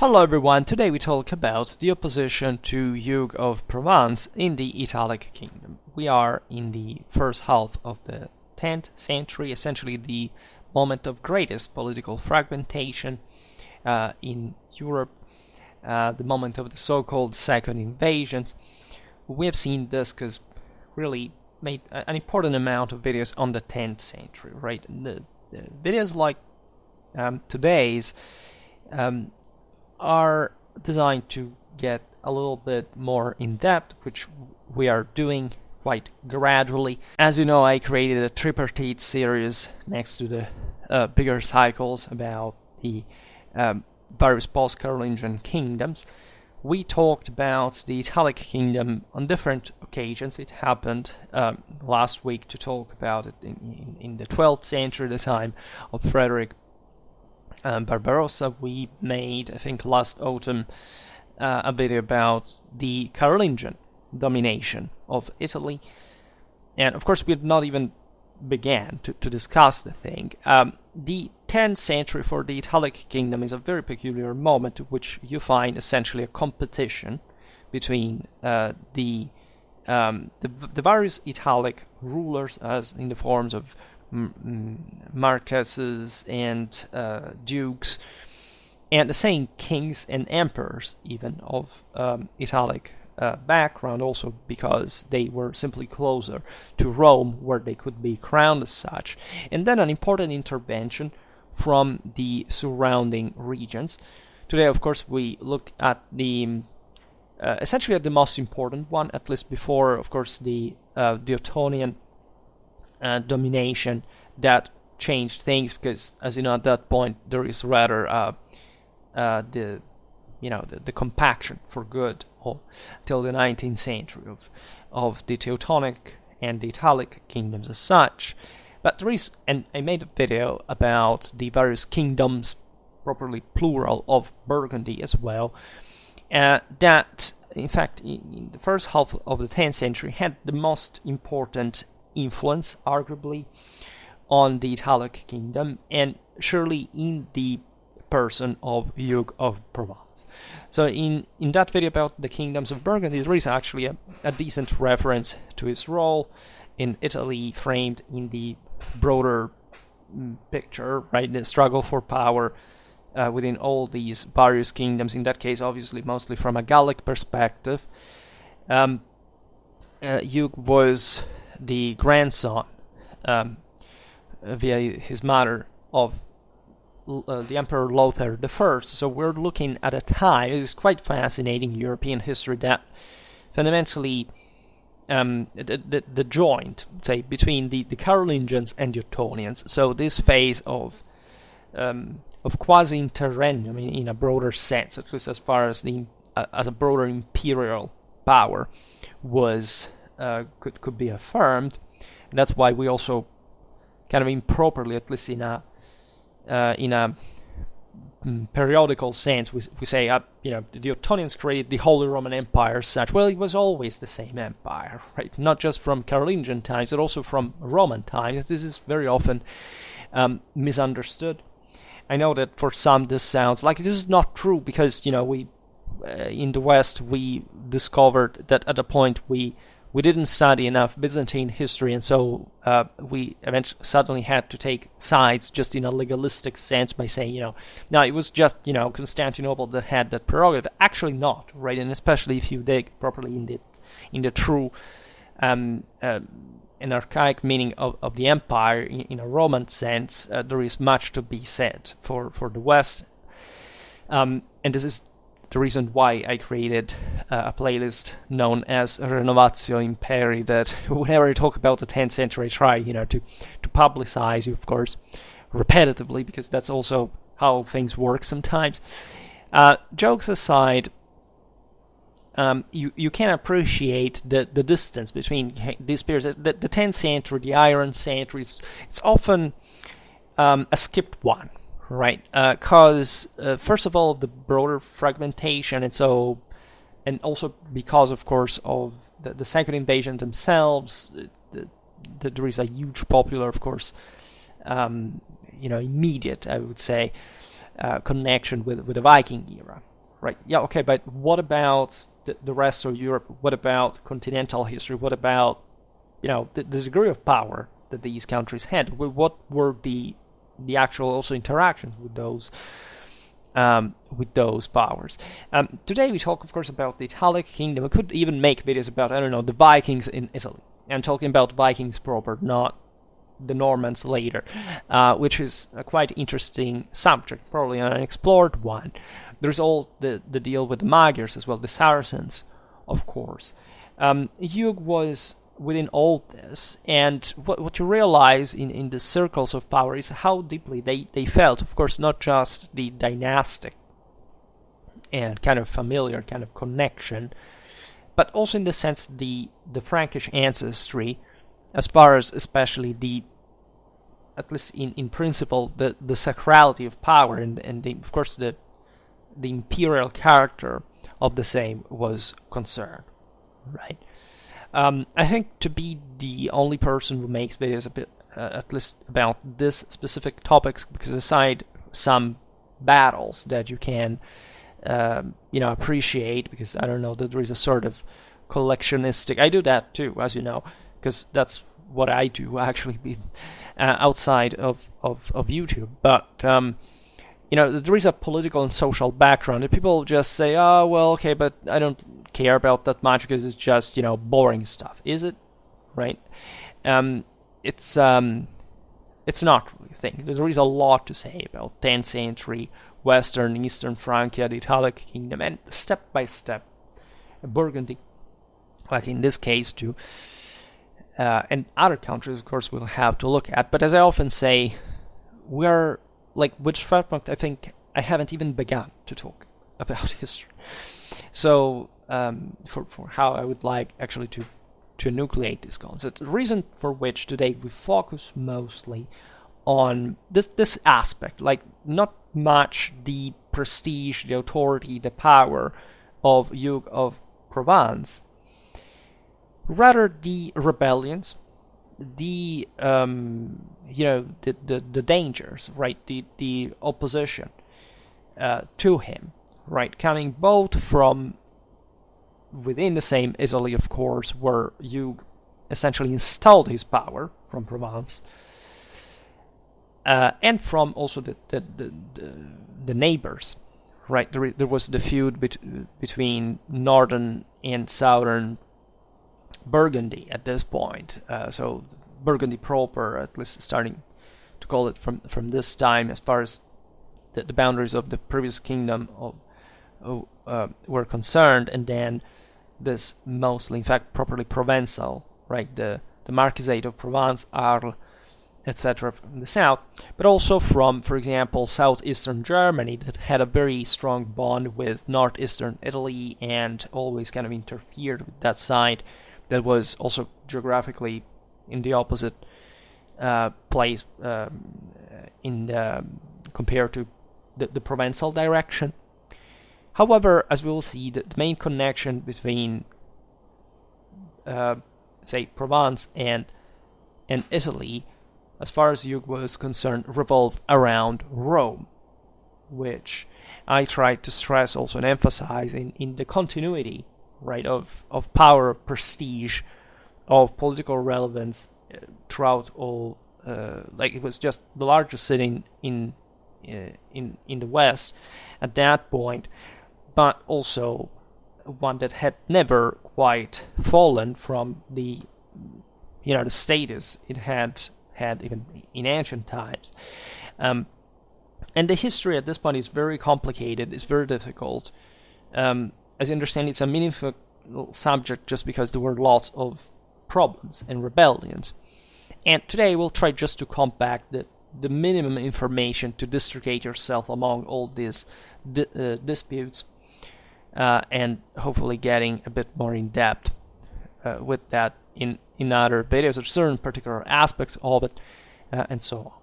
Hello everyone, today we talk about the opposition to Hugh of Provence in the Italic kingdom. We are in the first half of the 10th century, essentially the moment of greatest political fragmentation in Europe, the moment of the so-called second invasions. We have seen this because really made an important amount of videos on the 10th century, right? The videos like today's are designed to get a little bit more in depth, which we are doing quite gradually. As you know, I created a tripartite series next to the bigger cycles about the various post-Carolingian kingdoms. We talked about the Italic kingdom on different occasions. It happened last week to talk about it in the 12th century, the time of Frederick Barbarossa. We made, I think last autumn, a video about the Carolingian domination of Italy. And of course we had not even began to discuss the thing. The 10th century for the Italic kingdom is a very peculiar moment in which you find essentially a competition between the various Italic rulers, as in the forms of marquesses and dukes, and the same kings and emperors even of Italic background, also because they were simply closer to Rome, where they could be crowned as such. And then an important intervention from the surrounding regions. Today, of course, we look at the essentially at the most important one, at least before, of course, the Ottonian domination that changed things, because, as you know, at that point there is rather the compaction for good till the 19th century of the Teutonic and the Italic kingdoms as such. But there is, and I made a video about the various kingdoms, properly plural, of Burgundy as well, that in fact in the first half of the 10th century had the most important influence, arguably, on the Italic kingdom, and surely in the person of Hugh of Provence. So in that video about the kingdoms of Burgundy, there is actually a decent reference to his role in Italy, framed in the broader picture, right? The struggle for power within all these various kingdoms, in that case obviously mostly from a Gallic perspective. Hugh was the grandson, via his mother, of the Emperor Lothar I. So we're looking at a time, it is quite fascinating European history, that fundamentally the joint, say, between the Carolingians and the Ottonians. So this phase of quasi-interregnum in a broader sense, at least as far as as a broader imperial power was could be affirmed. And that's why we also kind of improperly, at least in a periodical sense, we say the Ottonians created the Holy Roman Empire as such. Well, it was always the same empire, right? Not just from Carolingian times, but also from Roman times. This is very often misunderstood. I know that for some this sounds like this is not true, because we in the West we discovered that at a point we didn't study enough Byzantine history, and so we eventually suddenly had to take sides just in a legalistic sense by saying, no, it was just, Constantinople that had that prerogative. Actually not, right? And especially if you dig properly in the true and archaic meaning of the empire in a Roman sense, there is much to be said for the West. And this is the reason why I created a playlist known as Renovatio Imperi, that whenever I talk about the 10th century, I try, to publicize you, of course, repetitively, because that's also how things work sometimes. Jokes aside, you can appreciate the distance between these periods. The 10th century, the Iron Century, it's often a skipped one. Right, because first of all, the broader fragmentation, and also because, of course, of the second invasion themselves, there is a huge popular, of course, immediate, I would say, connection with the Viking era. right? Yeah, okay, but what about the rest of Europe? What about continental history? What about, the degree of power that these countries had? What were the actual also interactions with those powers? Today we talk, of course, about the Italic kingdom. We could even make videos about, I don't know, the Vikings in Italy. I'm talking about Vikings proper, not the Normans later, which is a quite interesting subject, probably an unexplored one. There's all the deal with the Magyars as well, the Saracens, of course. Hugh was within all this, and what you realize in the circles of power is how deeply they felt, of course, not just the dynastic and kind of familiar kind of connection, but also in the sense the Frankish ancestry, as far as especially at least in principle, the sacrality of power and of course the imperial character of the same was concerned, right? I think to be the only person who makes videos at least about this specific topics, because aside some battles that you can appreciate, because I don't know that there is a sort of collectionistic. I do that too, as you know, because that's what I do actually, outside of YouTube. But there is a political and social background. And people just say, "Oh, well, okay, but I don't care about that much because it's just boring stuff." Is it? Right? It's not really a thing. There is a lot to say about 10th century Western, Eastern Francia, the Italic kingdom, and step by step, Burgundy, like in this case too, and other countries, of course, we'll have to look at. But as I often say, we're like with Schwerpunkt, I think I haven't even begun to talk about history. So for how I would like actually to enucleate this concept, the reason for which today we focus mostly on this aspect, like not much the prestige, the authority, the power of Hugh of Provence, rather the rebellions, the dangers, right, the opposition to him, right, coming both from within the same Italy, of course, where Hugh essentially installed his power from Provence, and from also the neighbors, right? There was the feud between northern and southern Burgundy at this point. So Burgundy proper, at least starting to call it from this time, as far as the boundaries of the previous kingdom were concerned, and then this mostly, in fact, properly Provençal, right? The Marquisate of Provence, Arles, etc. from the south, but also from, for example, southeastern Germany, that had a very strong bond with northeastern Italy and always kind of interfered with that side that was also geographically in the opposite place compared to the Provençal direction. However, as we will see, the main connection between say Provence and Italy, as far as Hugh was concerned, revolved around Rome, which I tried to stress also and emphasize in the continuity, right, of power, prestige, of political relevance throughout all. Like it was just the largest city in the West at that point, but also one that had never quite fallen from the the status it had even in ancient times. And the history at this point is very complicated, it's very difficult. As you understand, it's a meaningful subject just because there were lots of problems and rebellions. And today we'll try just to compact the minimum information to districate yourself among all these disputes, and hopefully getting a bit more in depth with that in other videos of certain particular aspects of it, and so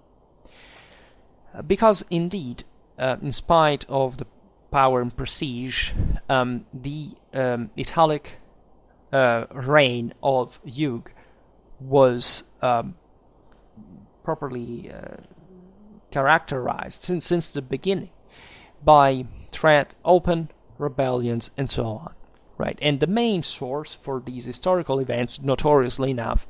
on. Because indeed, in spite of the power and prestige, the Italic reign of Hugh was properly characterized since the beginning by open rebellions, and so on, right? And the main source for these historical events, notoriously enough,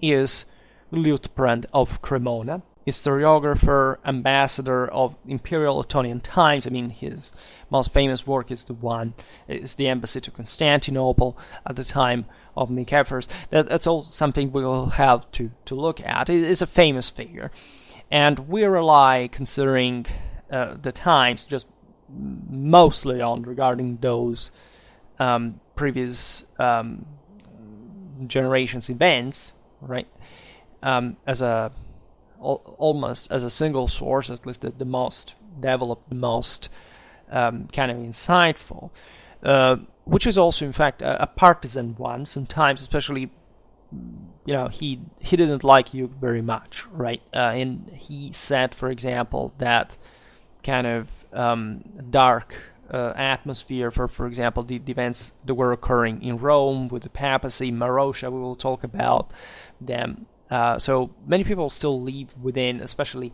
is Liutprand of Cremona, historiographer, ambassador of Imperial Ottonian times. I mean, his most famous work is the embassy to Constantinople at the time of Nicephorus. That's all something we will have to look at. It is a famous figure, and we rely, considering the times, just mostly on regarding those previous generations' events, right? As almost as a single source, at least the most developed, the most kind of insightful, which is also in fact a partisan one sometimes, especially, he didn't like Hugh very much, right? And he said, for example, that kind of dark atmosphere for example, the events that were occurring in Rome with the papacy, Marosha, we will talk about them. So many people still live within, especially,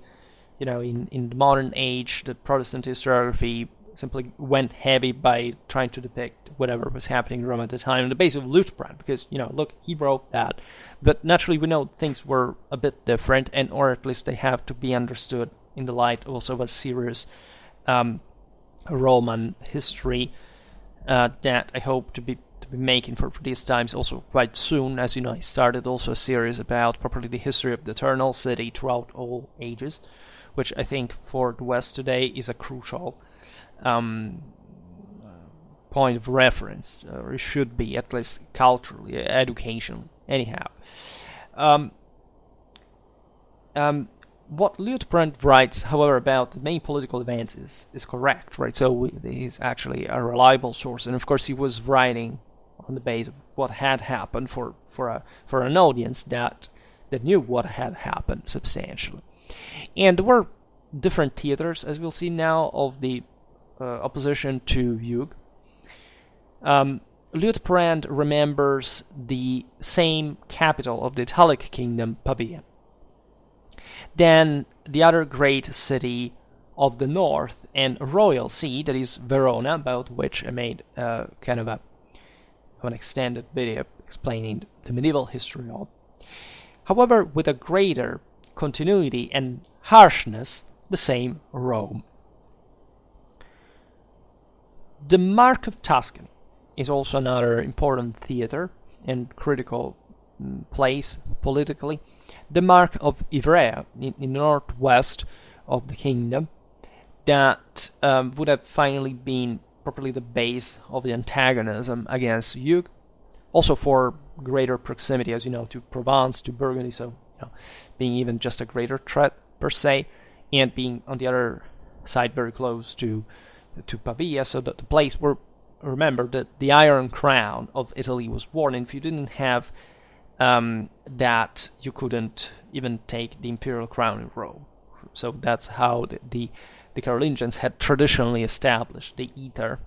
in the modern age, the Protestant historiography simply went heavy by trying to depict whatever was happening in Rome at the time on the basis of Liutprand, because, look, he wrote that. But naturally, we know things were a bit different, or at least they have to be understood in the light also of a serious Roman history that I hope to be making for these times also quite soon. As you know, I started also a series about properly the history of the Eternal City throughout all ages, which I think for the West today is a crucial point of reference, or it should be, at least culturally, educationally. Anyhow, what Liutprand writes, however, about the main political events is correct, right? So he's actually a reliable source, and of course he was writing on the basis of what had happened for an audience that knew what had happened substantially. And there were different theaters, as we'll see now, of the opposition to Hugh. Liutprand remembers the same capital of the Italic kingdom, Pavia. Then the other great city of the north and royal see, that is Verona, about which I made kind of an extended video explaining the medieval history of. However, with a greater continuity and harshness, the same Rome. The Mark of Tuscany is also another important theater and critical place politically. The Mark of Ivrea in the northwest of the kingdom, that would have finally been properly the base of the antagonism against Hugh, also for greater proximity, as you know, to Provence, to Burgundy, so being even just a greater threat per se, and being on the other side very close to Pavia, so that the place where, remember, that the Iron Crown of Italy was worn, and if you didn't have that, you couldn't even take the imperial crown in Rome. So that's how the Carolingians had traditionally established the ether.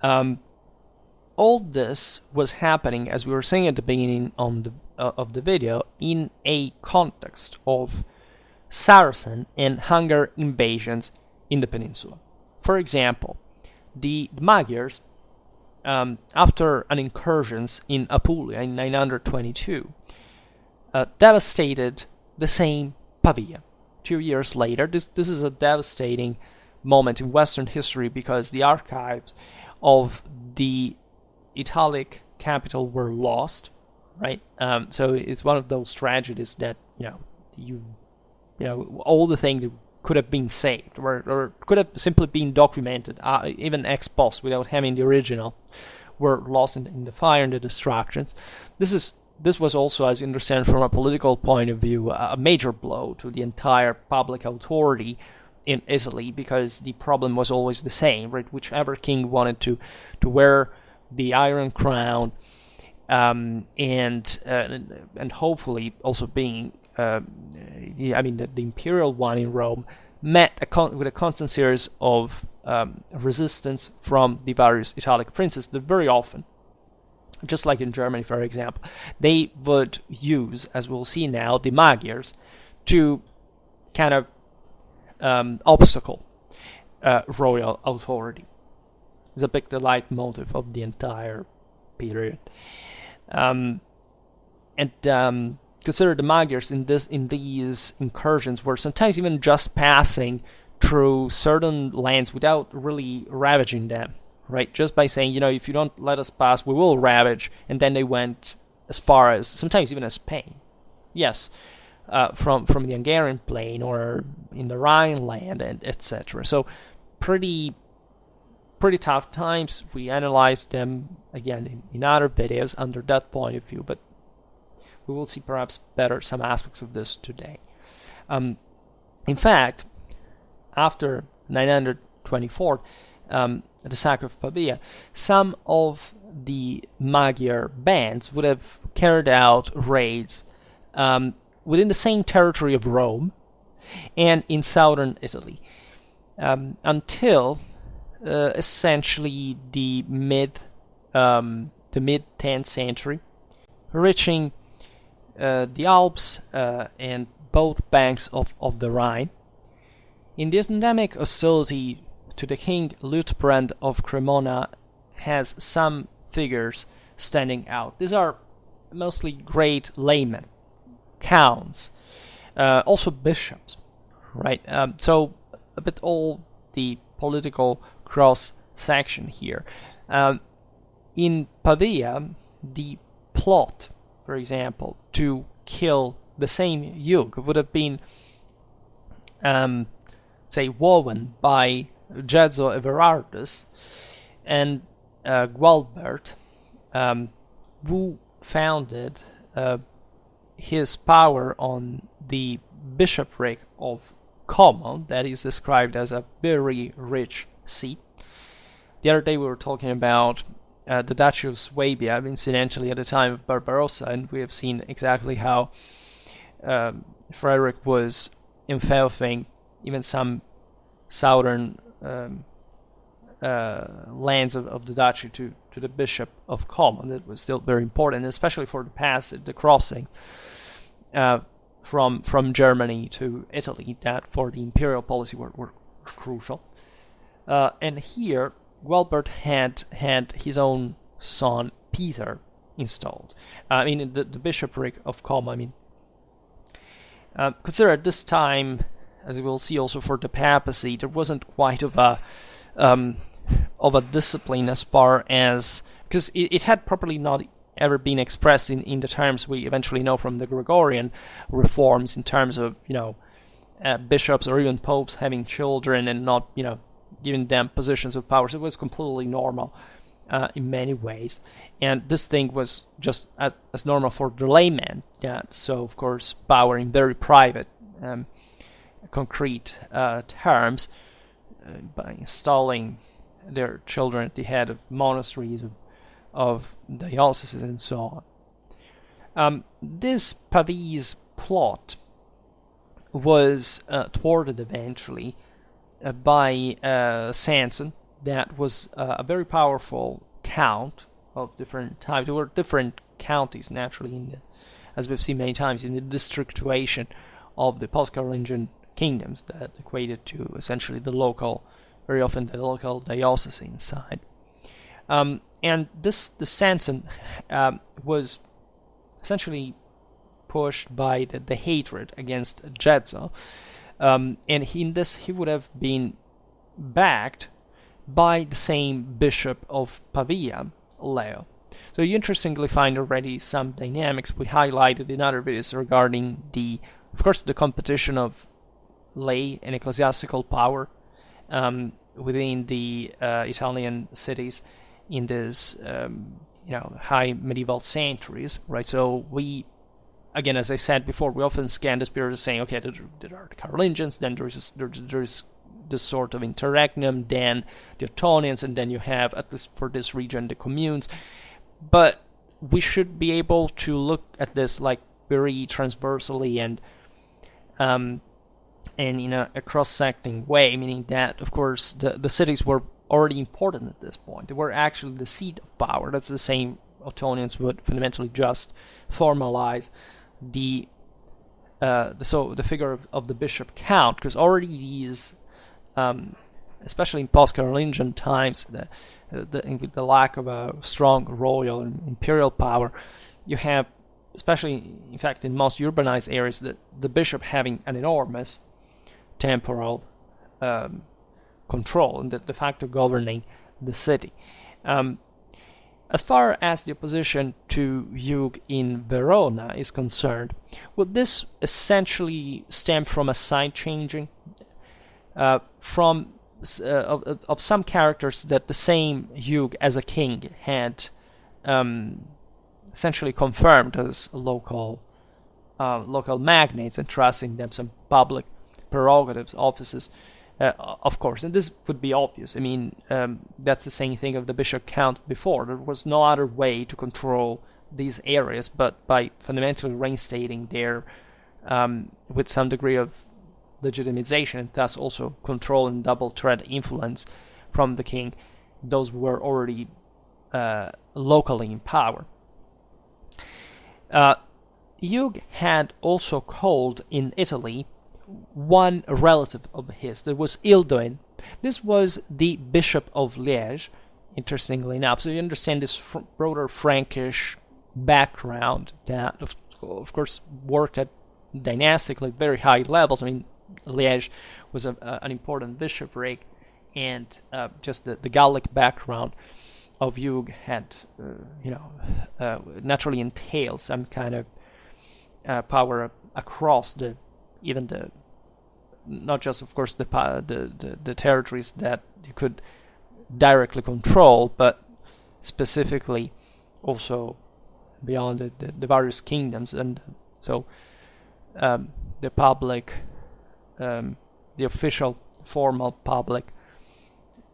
All this was happening, as we were saying at the beginning of the video, in a context of Saracen and Hungar invasions in the peninsula. For example, the Magyars, after an incursions in Apulia in 922, devastated the same Pavia. 2 years later, this is a devastating moment in Western history, because the archives of the Italic capital were lost, right? So it's one of those tragedies that all the things that could have been saved or could have simply been documented, even ex post, without having the original, were lost in the fire and the destructions. This was also, as you understand, from a political point of view, a major blow to the entire public authority in Italy, because the problem was always the same, right? Whichever king wanted to wear the Iron Crown, and hopefully also being, the imperial one in Rome, met with a constant series of resistance from the various Italic princes that very often, just like in Germany, for example, they would use, as we'll see now, the Magyars to kind of obstacle royal authority. It's a big leitmotif of the entire period. Consider the Magyars in these incursions were sometimes even just passing through certain lands without really ravaging them, right? Just by saying, if you don't let us pass, we will ravage. And then they went as far as, sometimes even as Spain. Yes, from the Hungarian plain or in the Rhineland, and etc. So pretty tough times. We analyzed them again in other videos under that point of view, but we will see perhaps better some aspects of this today. In fact, after 924, the sack of Pavia, some of the Magyar bands would have carried out raids within the same territory of Rome and in southern Italy until essentially the mid 10th century, reaching the Alps and both banks of the Rhine. In this endemic hostility to the king, Liutprand of Cremona has some figures standing out. These are mostly great laymen, counts, also bishops, right? So a bit all the political cross-section here. In Pavia, the plot, for example, to kill the same Hugh would have been, woven by Gezzo Everardus and Gualbert, who founded his power on the bishopric of Como, that is described as a very rich seat. The other day we were talking about the Duchy of Swabia, incidentally at the time of Barbarossa, and we have seen exactly how Frederick was enfeoffing even some southern lands of the duchy to the Bishop of Como. That was still very important, especially for the passage, the crossing from Germany to Italy, that for the imperial policy were crucial. And here, Gualbert had his own son Peter installed. The bishopric of Como. Consider at this time, as we'll see also for the papacy, there wasn't quite of a discipline as far as, because it had probably not ever been expressed in the terms we eventually know from the Gregorian reforms, in terms of bishops or even popes having children and not giving them positions of power. So it was completely normal in many ways, and this thing was just as normal for the layman. So of course power in very private, concrete terms, by installing their children at the head of monasteries, of dioceses, and so on. This Pavese plot was thwarted eventually by Sanson, that was a very powerful count of different types. There were different counties, naturally, as we've seen many times, in the districtuation of the post-Carolingian kingdoms that equated to essentially very often the local diocese inside. And the Sanson was essentially pushed by the hatred against Gezzo, and in this he would have been backed by the same Bishop of Pavia, Leo. So you interestingly find already some dynamics we highlighted in other videos regarding of course, the competition of lay and ecclesiastical power within the Italian cities in this high medieval centuries, right? So we, again, as I said before, we often scan this period as saying, okay, there are the Carolingians, then there is this sort of interregnum, then the Ottonians, and then you have, at least for this region, the communes. But we should be able to look at this like very transversally and in a cross-secting way, meaning that, of course, the cities were already important at this point. They were actually the seat of power. That's the same Ottonians would fundamentally just formalize the figure of the bishop count, because already these especially in post-Carolingian times, with the lack of a strong royal and imperial power, you have, especially in fact in most urbanized areas, the bishop having an enormous temporal control and de facto governing the city. As far as the opposition to Hugh in Verona is concerned, well, this essentially stemmed from a side changing of some characters that the same Hugh as a king had essentially confirmed as local magnates, entrusting them some public prerogatives, offices, of course. And this would be obvious. I mean, that's the same thing of the bishop count before. There was no other way to control these areas but by fundamentally reinstating their, with some degree of legitimization, and thus also control and double threat influence from the king, those who were already locally in power. Hugh had also called in Italy one relative of his, that was Ilduin. This was the Bishop of Liège, interestingly enough. So you understand this broader Frankish background that, of course, worked at dynastically very high levels. I mean, Liège was an important bishopric, and just the Gallic background of Hugh had, naturally entails some kind of power across not just, of course, the territories that you could directly control, but specifically also beyond the various kingdoms. And so the public, the official, formal public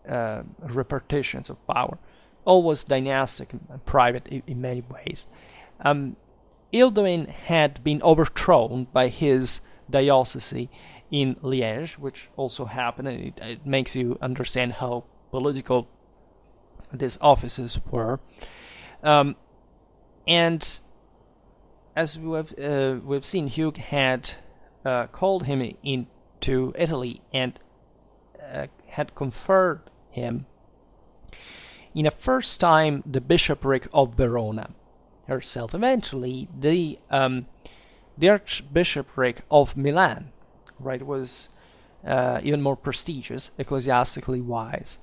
repartitions of power, always dynastic and private in many ways. Ilduin had been overthrown by his diocese in Liège, which also happened, and it makes you understand how political these offices were. And as we've seen, Hugh had called him into Italy and had conferred him in a first time the bishopric of Verona herself. Eventually, the archbishopric of Milan, right, was even more prestigious, ecclesiastically wise.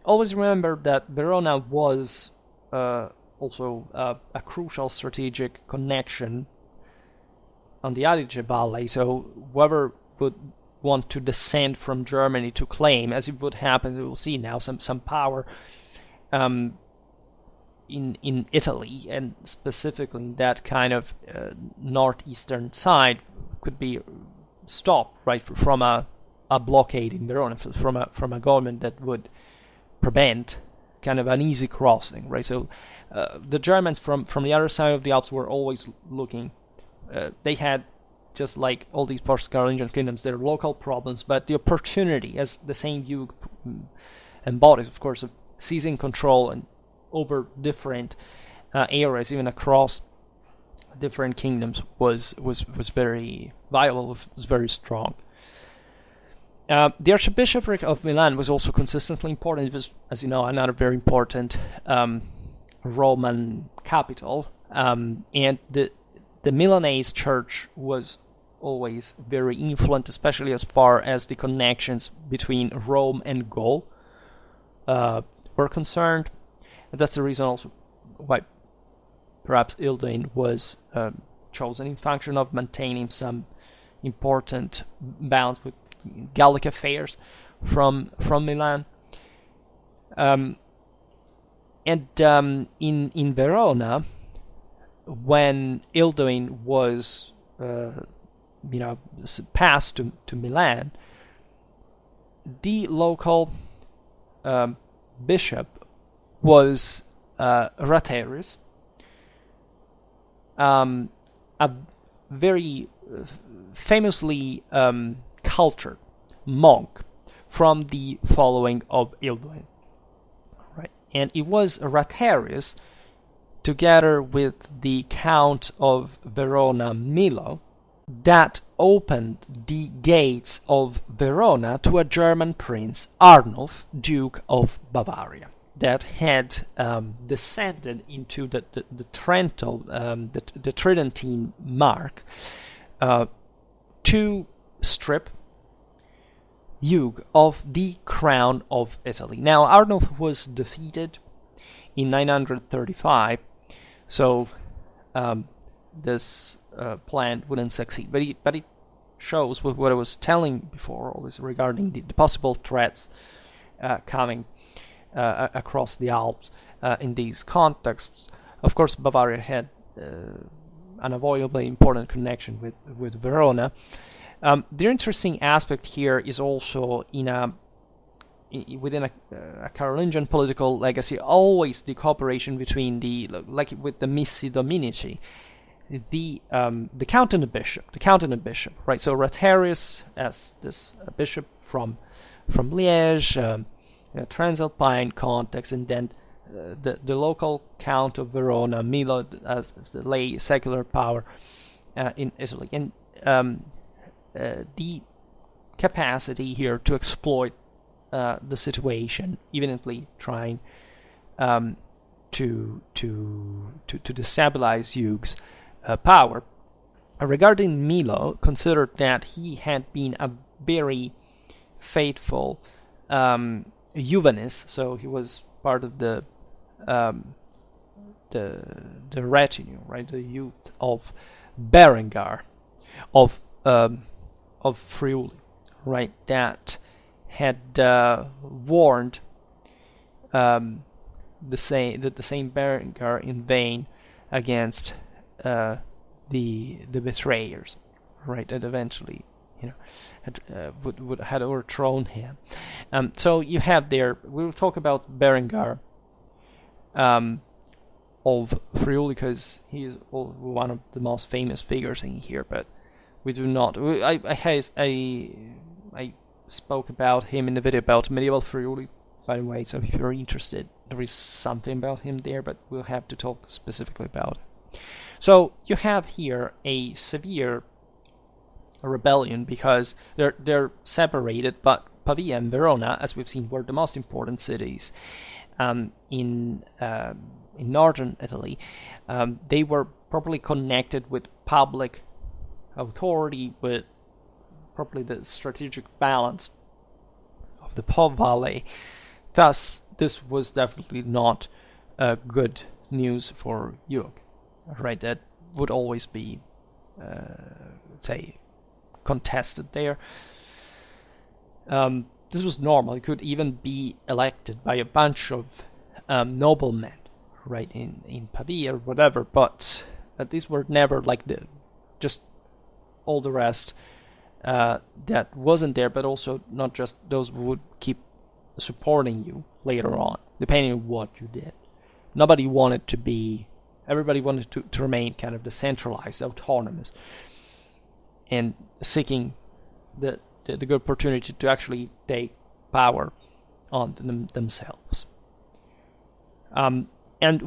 Always remember that Verona was also a crucial strategic connection on the Adige Valley, so whoever would want to descend from Germany to claim, as it would happen, we will see now, some power in Italy, and specifically that kind of northeastern side, could be stopped, right, from a blockade in Verona, from a government that would prevent kind of an easy crossing, right? So the Germans from the other side of the Alps were always looking. They had, just like all these post-Carolingian kingdoms, their local problems, but the opportunity, as the same Hugh embodies, of course, of seizing control and over different areas, even across different kingdoms, was very viable, was very strong. The Archbishopric of Milan was also consistently important. It was, as you know, another very important Roman capital, and the Milanese church was always very influential, especially as far as the connections between Rome and Gaul were concerned. And that's the reason also why perhaps Ilduin was chosen, in function of maintaining some important bounds with Gallic affairs from Milan. And in Verona, when Ilduin was passed to Milan, the local bishop was Raterius, a very famously cultured monk from the following of Ilduin, right? And it was Raterius, together with the Count of Verona Milo, that opened the gates of Verona to a German prince, Arnulf, Duke of Bavaria, that had descended into the Trento, the Tridentine mark, to strip Hugh of the crown of Italy. Now, Arnulf was defeated in 935, so this plan wouldn't succeed. But it shows what I was telling before, always regarding the possible threats coming across the Alps in these contexts. Of course, Bavaria had unavoidably important connection with Verona. The interesting aspect here is also within a Carolingian political legacy, always the cooperation between like with the Missi Dominici, the count and the bishop, right? So Rotarius as this bishop from Liège, Transalpine context, and then the local count of Verona, Milo as the lay secular power in Italy, and the capacity here to exploit the situation, evidently trying to destabilize Hugh's power. Regarding Milo, consider that he had been a very faithful Juvenist, so he was part of the retinue, right, the youth of Berengar, of Friuli, right, that had warned the same Berengar in vain against the betrayers, right, that eventually had overthrown him. So you have there. We'll talk about Berengar of Friuli because he is one of the most famous figures in here, but we do not. I spoke about him in the video about medieval Friuli, by the way, so if you're interested, there is something about him there, but we'll have to talk specifically about it. So you have here a severe rebellion because they're separated, but Pavia and Verona, as we've seen, were the most important cities in northern Italy. They were properly connected with public authority, with properly the strategic balance of the Po Valley. Thus, this was definitely not good news for Hugh, right? That would always be, let's say, contested there. This was normal. He could even be elected by a bunch of noblemen, right, in Pavia or whatever, but these were never like just all the rest that wasn't there, but also not just those who would keep supporting you later on, depending on what you did. Everybody wanted to remain kind of decentralized, autonomous, and seeking the good opportunity to actually take power on themselves. And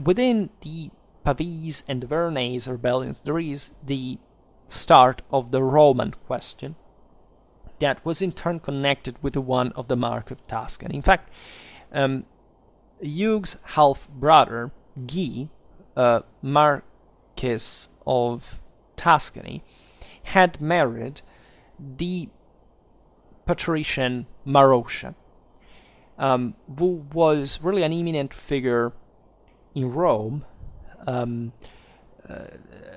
within the Pavese and the Veronese rebellions, there is the start of the Roman question that was in turn connected with the one of the Mark of Tuscany. In fact, Hugh's half-brother, Guy, Marquis of Tuscany, had married the patrician Maroscia, who was really an eminent figure in Rome, a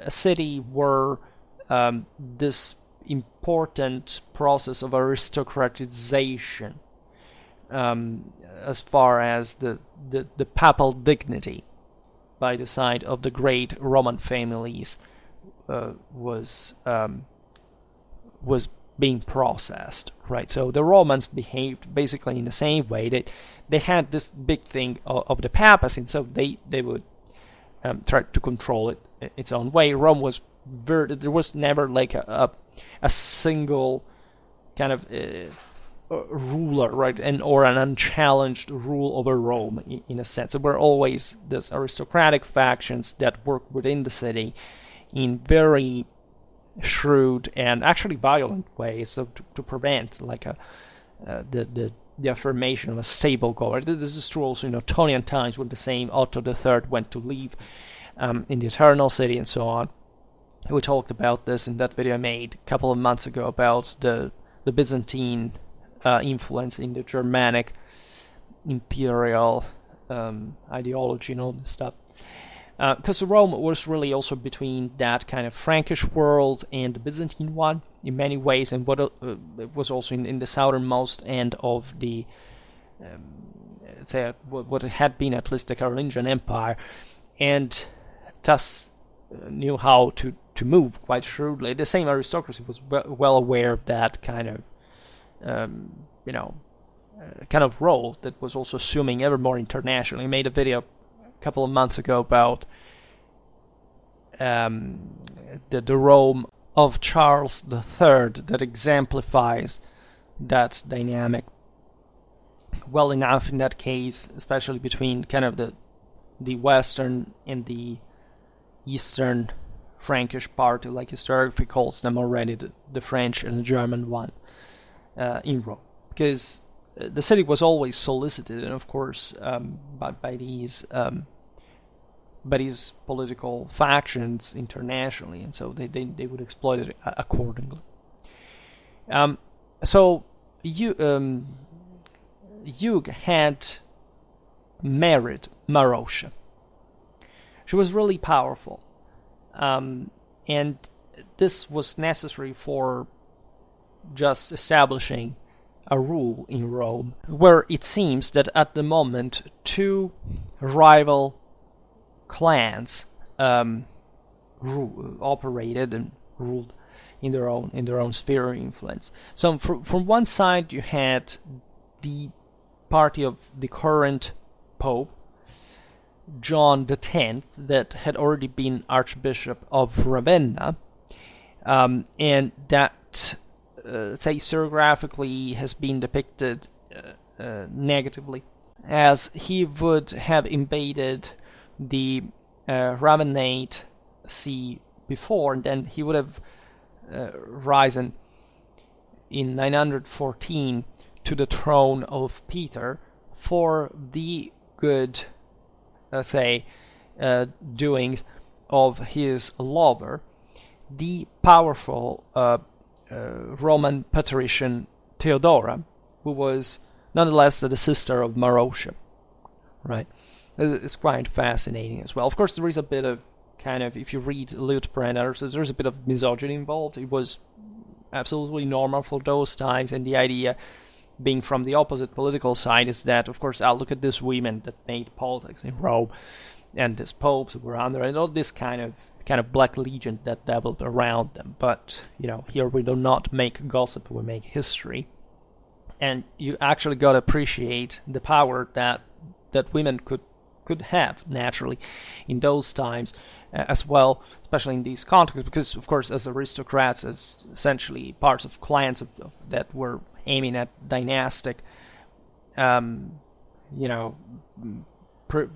city where this important process of aristocratization, as far as the papal dignity by the side of the great Roman families was being processed, right? So the Romans behaved basically in the same way. They had this big thing of the papacy, and so they would try to control it its own way. Rome was there was never like a single kind of ruler, right, or an unchallenged rule over Rome in a sense. There were always these aristocratic factions that worked within the city in very shrewd and actually violent way, so to prevent like the affirmation of a stable government. This is true also in Ottonian times, when the same Otto III went to live in the Eternal City and so on. We talked about this in that video I made a couple of months ago about the Byzantine influence in the Germanic imperial ideology and all this stuff. Because Rome was really also between that kind of Frankish world and the Byzantine one in many ways, and what it was also in the southernmost end of the, let's say, what had been at least the Carolingian Empire, and thus knew how to move quite shrewdly. The same aristocracy was well aware of that kind of, kind of role that was also assuming ever more internationally. I made a video a couple of months ago about the Rome of Charles III that exemplifies that dynamic well enough in that case, especially between kind of the western and the eastern Frankish part, like historiography calls them already, the French and the German one in Rome, because the city was always solicited, and of course by these political factions internationally, and so they would exploit it accordingly. So Hugh had married Marosha. She was really powerful, and this was necessary for just establishing a rule in Rome, where it seems that at the moment two rival clans operated and ruled in their own sphere of influence. So from one side you had the party of the current Pope John X, that had already been Archbishop of Ravenna, and that say historiographically has been depicted negatively, as he would have invaded the Ravennate see before, and then he would have risen in 914 to the throne of Peter for the good, doings of his lover, the powerful Roman patrician Theodora, who was nonetheless the sister of Marosha, right? It's quite fascinating as well. Of course, there is a bit of kind of, if you read Liutprand and others, there's a bit of misogyny involved. It was absolutely normal for those times, and the idea being from the opposite political side is that, of course, I'll look at these women that made politics in Rome, and these popes who were under, and all this kind of black legion that developed around them. But here we do not make gossip, we make history, and you actually got to appreciate the power that women could have naturally in those times as well, especially in these contexts, because of course as aristocrats, as essentially parts of clans that were aiming at dynastic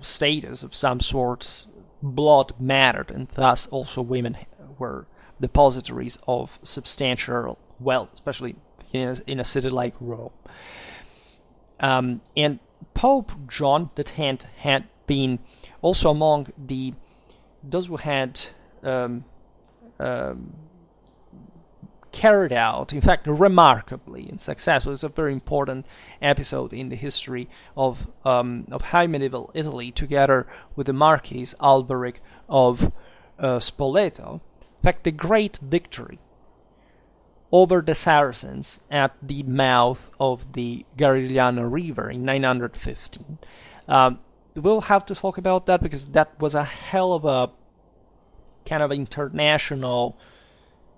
status of some sort, blood mattered, and thus also women were depositories of substantial wealth, especially in a city like Rome. And Pope John X had been also among those who had carried out, in fact, remarkably and successfully. It's a very important episode in the history of high medieval Italy, together with the Marquis Alberic of Spoleto. In fact, the great victory over the Saracens at the mouth of the Garigliano River in 915. We'll have to talk about that, because that was a hell of a kind of international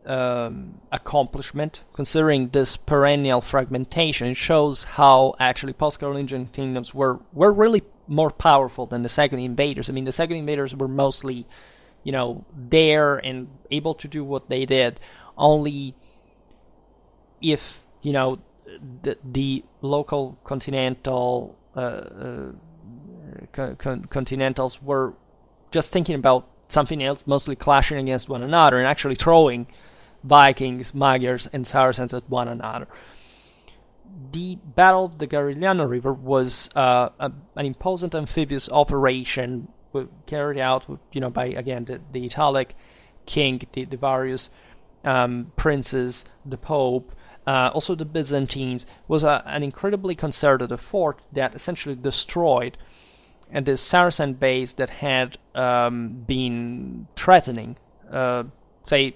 accomplishment, considering this perennial fragmentation. It shows how actually post-Carolingian kingdoms were really more powerful than the second invaders. I mean, the second invaders were mostly, there and able to do what they did only if, the local continentals were just thinking about something else, mostly clashing against one another and actually throwing Vikings, Magyars, and Saracens at one another. The Battle of the Garigliano River was an imposing amphibious operation carried out, by again the Italic king, the various princes, the Pope, also the Byzantines. Was an incredibly concerted effort that essentially destroyed the Saracen base that had been threatening, say,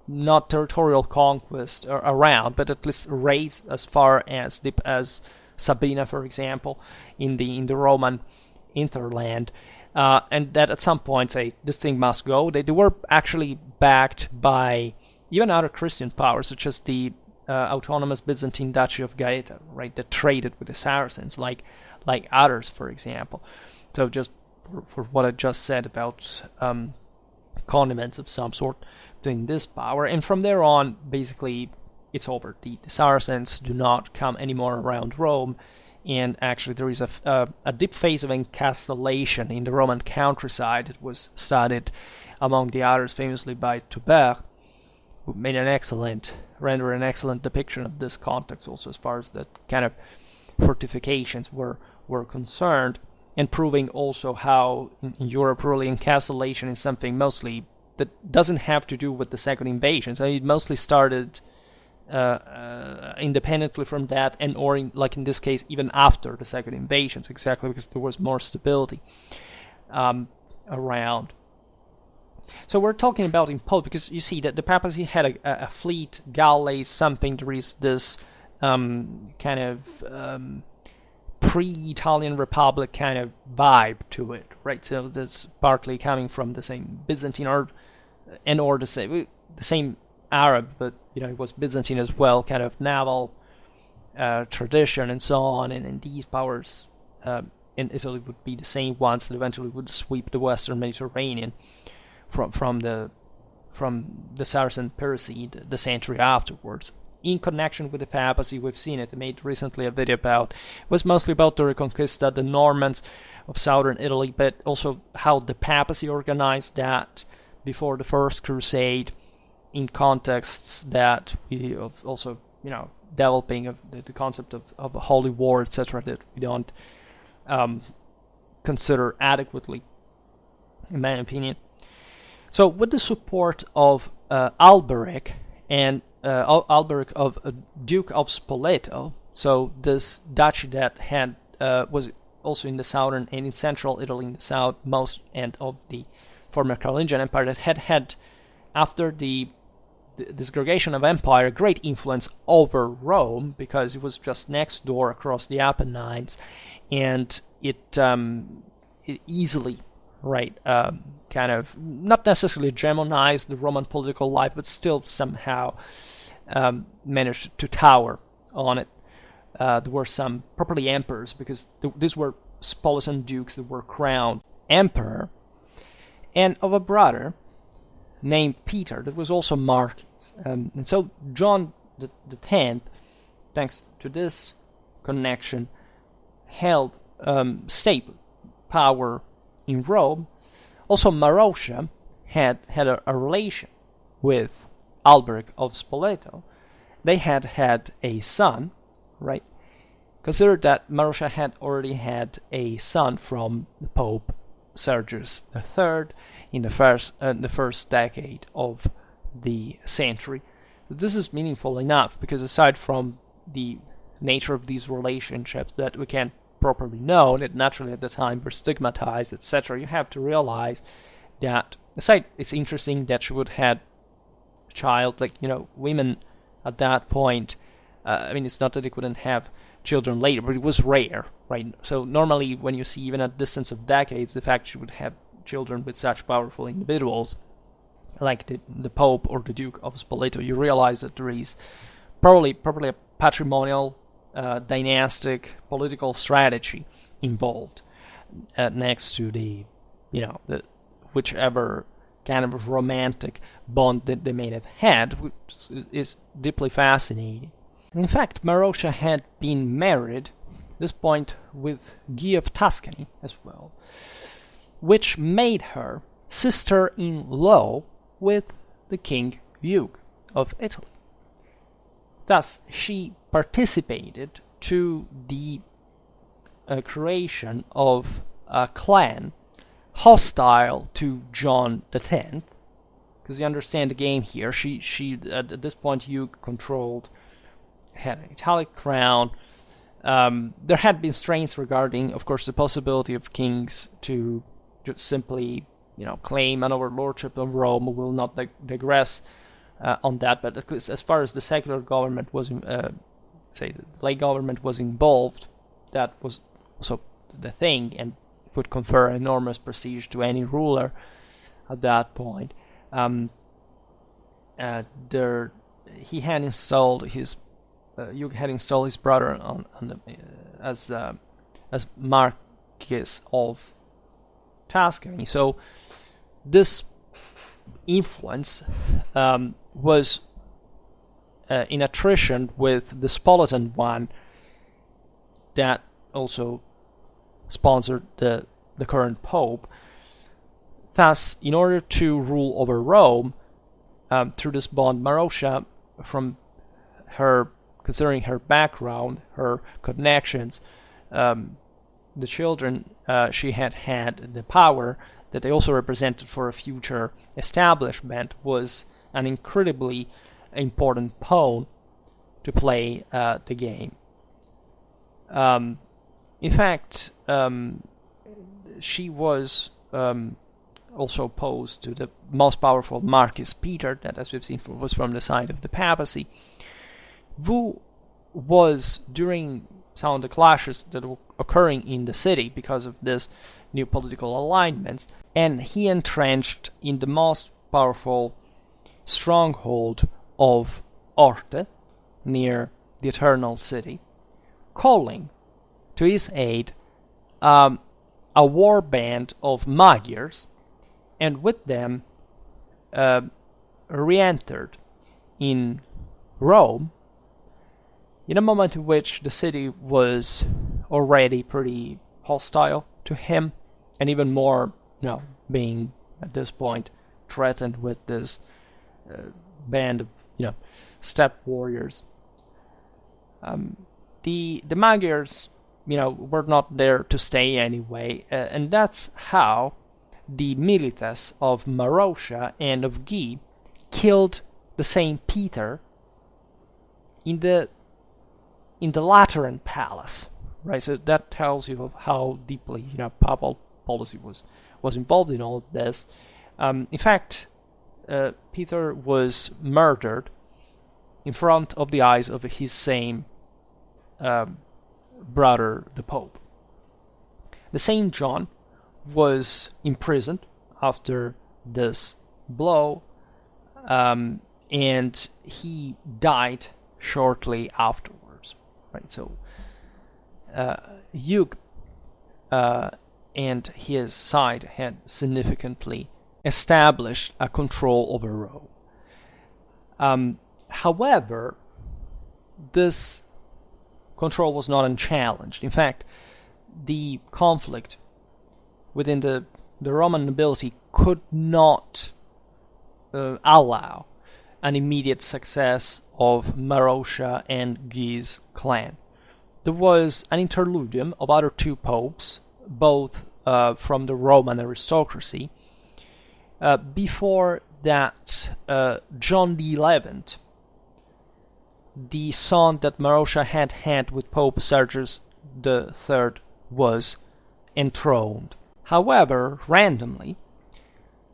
not territorial conquest around, but at least raids as far as deep as Sabina, for example, in the Roman hinterland, and that at some point, say, this thing must go. They were actually backed by even other Christian powers, such as the autonomous Byzantine Duchy of Gaeta, right, that traded with the Saracens, like others, for example. So just for what I just said about condiments of some sort between this power, and from there on, basically, it's over. The Saracens do not come anymore around Rome, and actually there is a deep phase of encastellation in the Roman countryside. It was studied, among the others, famously by Toubert, who made rendered an excellent depiction of this context, also as far as the kind of fortifications were concerned, and proving also how in Europe really encastellation is something mostly that doesn't have to do with the second invasion. So it mostly started independently from that, and like in this case, even after the second invasions, exactly because there was more stability around. So we're talking about impose, because you see that the papacy had a fleet, galleys, something. There is this kind of pre-Italian Republic kind of vibe to it, right? So that's partly coming from the same Byzantine or the same Arab, but it was Byzantine as well, kind of naval tradition and so on, and these powers in Italy would be the same ones that eventually would sweep the Western Mediterranean from the Saracen piracy the century afterwards. In connection with the papacy, we've seen it. I made recently a video about. It was mostly about the Reconquista, the Normans of southern Italy, but also how the papacy organized that before the First Crusade, in contexts that we also, developing of the concept of a holy war, etc., that we don't consider adequately, in my opinion. So, with the support of Alberic and Alberic of Duke of Spoleto, so this duchy that had was also in the southern and in central Italy, in the southmost end of the former Carolingian Empire, that had after the disgregation of empire, great influence over Rome, because it was just next door across the Apennines, and it easily, right, kind of not necessarily hegemonized the Roman political life, but still somehow managed to tower on it. There were some properly emperors, because these were Spoletan dukes that were crowned emperor, and of a brother named Peter that was also Marquis. And so John the Tenth, thanks to this connection, held stable power in Rome. Also, Maroscia had a relation with Alberic of Spoleto. They had a son, right? Consider that Maroscia had already had a son from the Pope Sergius III in the first decade of the century. This is meaningful enough, because aside from the nature of these relationships that we can't properly know, that naturally at the time were stigmatized, etc., you have to realize that, aside, it's interesting that she would have a child, women at that point, it's not that they couldn't have children later, but it was rare, right? So normally when you see, even at distance of decades, the fact she would have children with such powerful individuals like the Pope or the Duke of Spoleto, you realize that there is probably a patrimonial, dynastic, political strategy involved, next to the whichever kind of romantic bond that they may have had, which is deeply fascinating. In fact, Maroscia had been married at this point with Guy of Tuscany as well, which made her sister-in-law with the King Hugh of Italy. Thus, she participated to the creation of a clan hostile to John X, because you understand the game here. She at this point Hugh had an Italic crown. There had been strains regarding, of course, the possibility of kings to just simply, claim an overlordship of Rome. We will not digress on that, but at least as far as the secular government was, the lay government was involved, that was also the thing, and would confer enormous prestige to any ruler at that point. He had installed his Hugh had installed his brother as Marquis of Tuscany. So this influence was in attrition with the Despolitan one that also sponsored the current Pope. Thus, in order to rule over Rome through this bond, Marosha, considering her background, her connections, the children she had the power that they also represented for a future establishment, was an incredibly important pawn to play the game. In fact, she was also opposed to the most powerful Marquis Peter, that, as we've seen, was from the side of the papacy, who was, during some of the clashes that were occurring in the city because of this new political alignments, and he entrenched in the most powerful stronghold of Orte, near the Eternal City, calling to his aid a war band of Magyars, and with them re-entered in Rome in a moment in which the city was already pretty hostile to him, and even more, being at this point threatened with this band of, steppe warriors. The Magyars, were not there to stay anyway, and that's how the milites of Marosha and of Guy killed the Saint Peter in the Lateran Palace, right? So that tells you of how deeply, papal policy was involved in all of this. In fact, Peter was murdered in front of the eyes of his same brother, the Pope. The Saint John was imprisoned after this blow, and he died shortly afterwards. Right, so Hugh and his side had significantly established a control over Rome. However, this control was not unchallenged. In fact, the conflict within the Roman nobility could not allow an immediate success of Marosha and Guy's clan. There was an interludium of other two popes, both from the Roman aristocracy. Before that, John XI, the son that Marosha had with Pope Sergius III, was enthroned. However, randomly,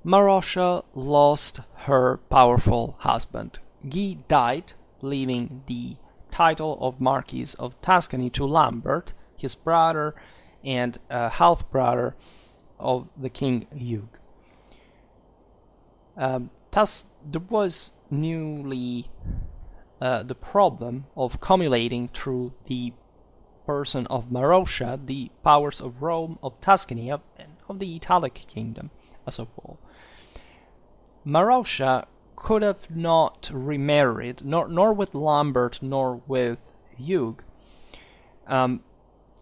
Marosha lost her powerful husband. Guy died, leaving the title of Marquis of Tuscany to Lambert, his brother and half-brother of the King Hugh. Thus, there was newly the problem of cumulating through the person of Marosha the powers of Rome, of Tuscany, and of the Italic kingdom as a whole. Marosha could have not remarried, nor with Lambert nor with Hugh, who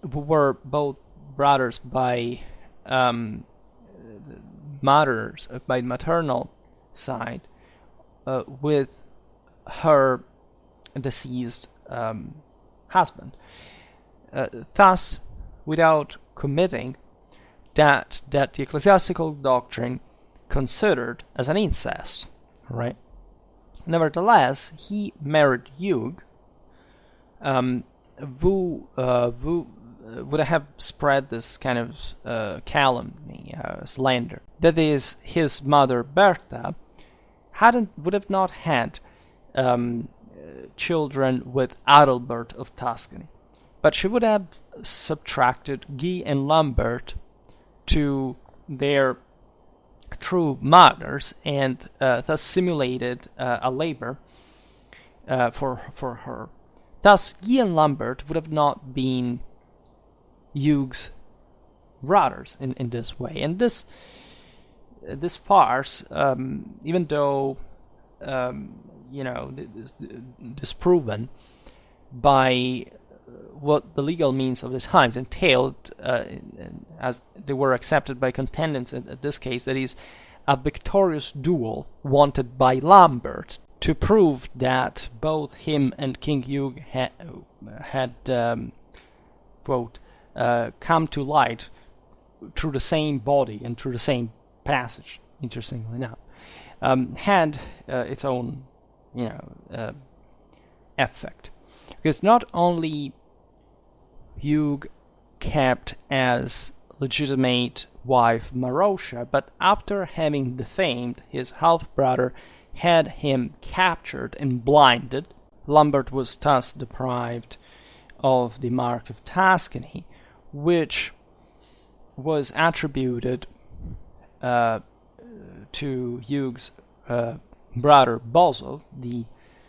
were both brothers by maternal side, with her deceased husband. Thus, without committing that the ecclesiastical doctrine considered as an incest, right? Nevertheless, he married Hugh, who would have spread this kind of calumny, slander. That is, his mother Bertha would have not had children with Adalbert of Tuscany, but she would have subtracted Guy and Lambert to their true mothers, and thus simulated a labor for her. Thus, Guy and Lambert would have not been Hugh's brothers in this way, and this farce, even though disproven by what the legal means of the times entailed, as they were accepted by contendants at this case, that is, a victorious duel wanted by Lambert to prove that both him and King Hugh had quote, come to light through the same body and through the same passage, interestingly enough, had its own, effect. Because not only Hugh kept as legitimate wife Marosha, but after having defamed his half-brother, had him captured and blinded. Lambert was thus deprived of the Mark of Tuscany, which was attributed to Hugh's brother Boso, the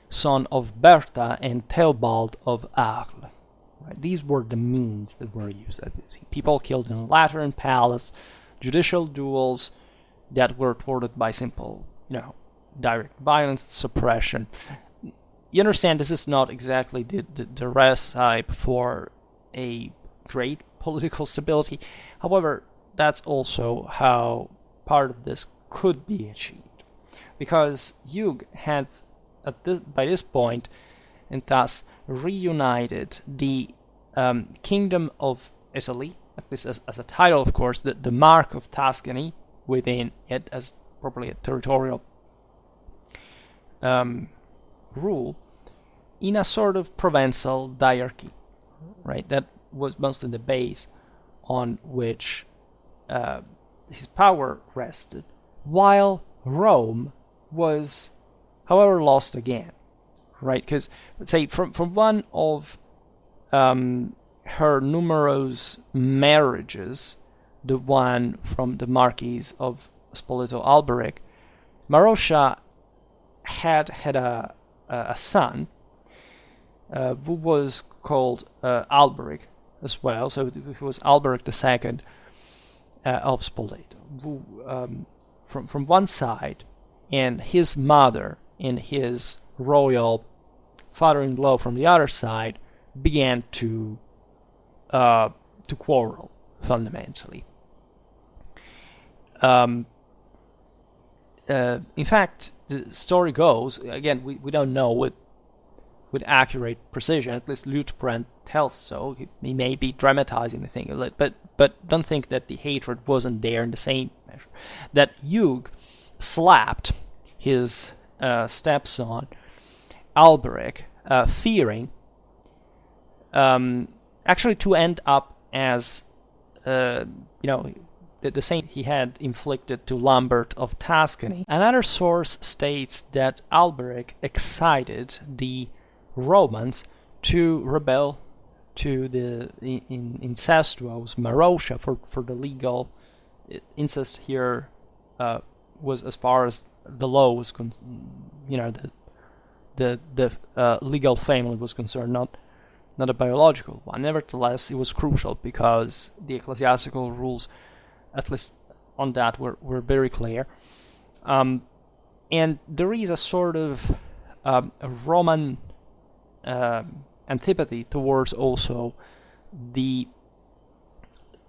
son of Bertha and Theobald of Arles. Right? These were the means that were used. People killed in a Lateran palace, judicial duels that were thwarted by simple, direct violence, suppression. You understand, this is not exactly the recipe for a great political stability. However, that's also how part of this could be achieved, because Hugh had, by this point, and thus reunited the Kingdom of Italy, at least as a title, of course, the Mark of Tuscany within it as properly a territorial rule, in a sort of provincial diarchy, right? That was mostly the base on which his power rested, while Rome was, however, lost again, right? Because, let's say, from one of her numerous marriages, the one from the Marquis of Spoleto-Alberic, Marosha had a son who was called Alberic as well, so he was Alberic II of Spoleto, who, from one side, and his mother and his royal father-in-law from the other side began to quarrel fundamentally. In fact, the story goes, again, we don't know with accurate precision, at least Liutprand tells so. He may be dramatizing the thing a little, but don't think that the hatred wasn't there in the same measure. That Hugh slapped his stepson, Alberic, fearing actually to end up as, the same he had inflicted to Lambert of Tuscany. Another source states that Alberic excited the Romans to rebel to the incestuous Marosha for the legal incest here was, as far as the law was the legal family was concerned, not a biological one. Nevertheless, it was crucial because the ecclesiastical rules, at least on that, were very clear. And there is a sort of a Roman antipathy towards also the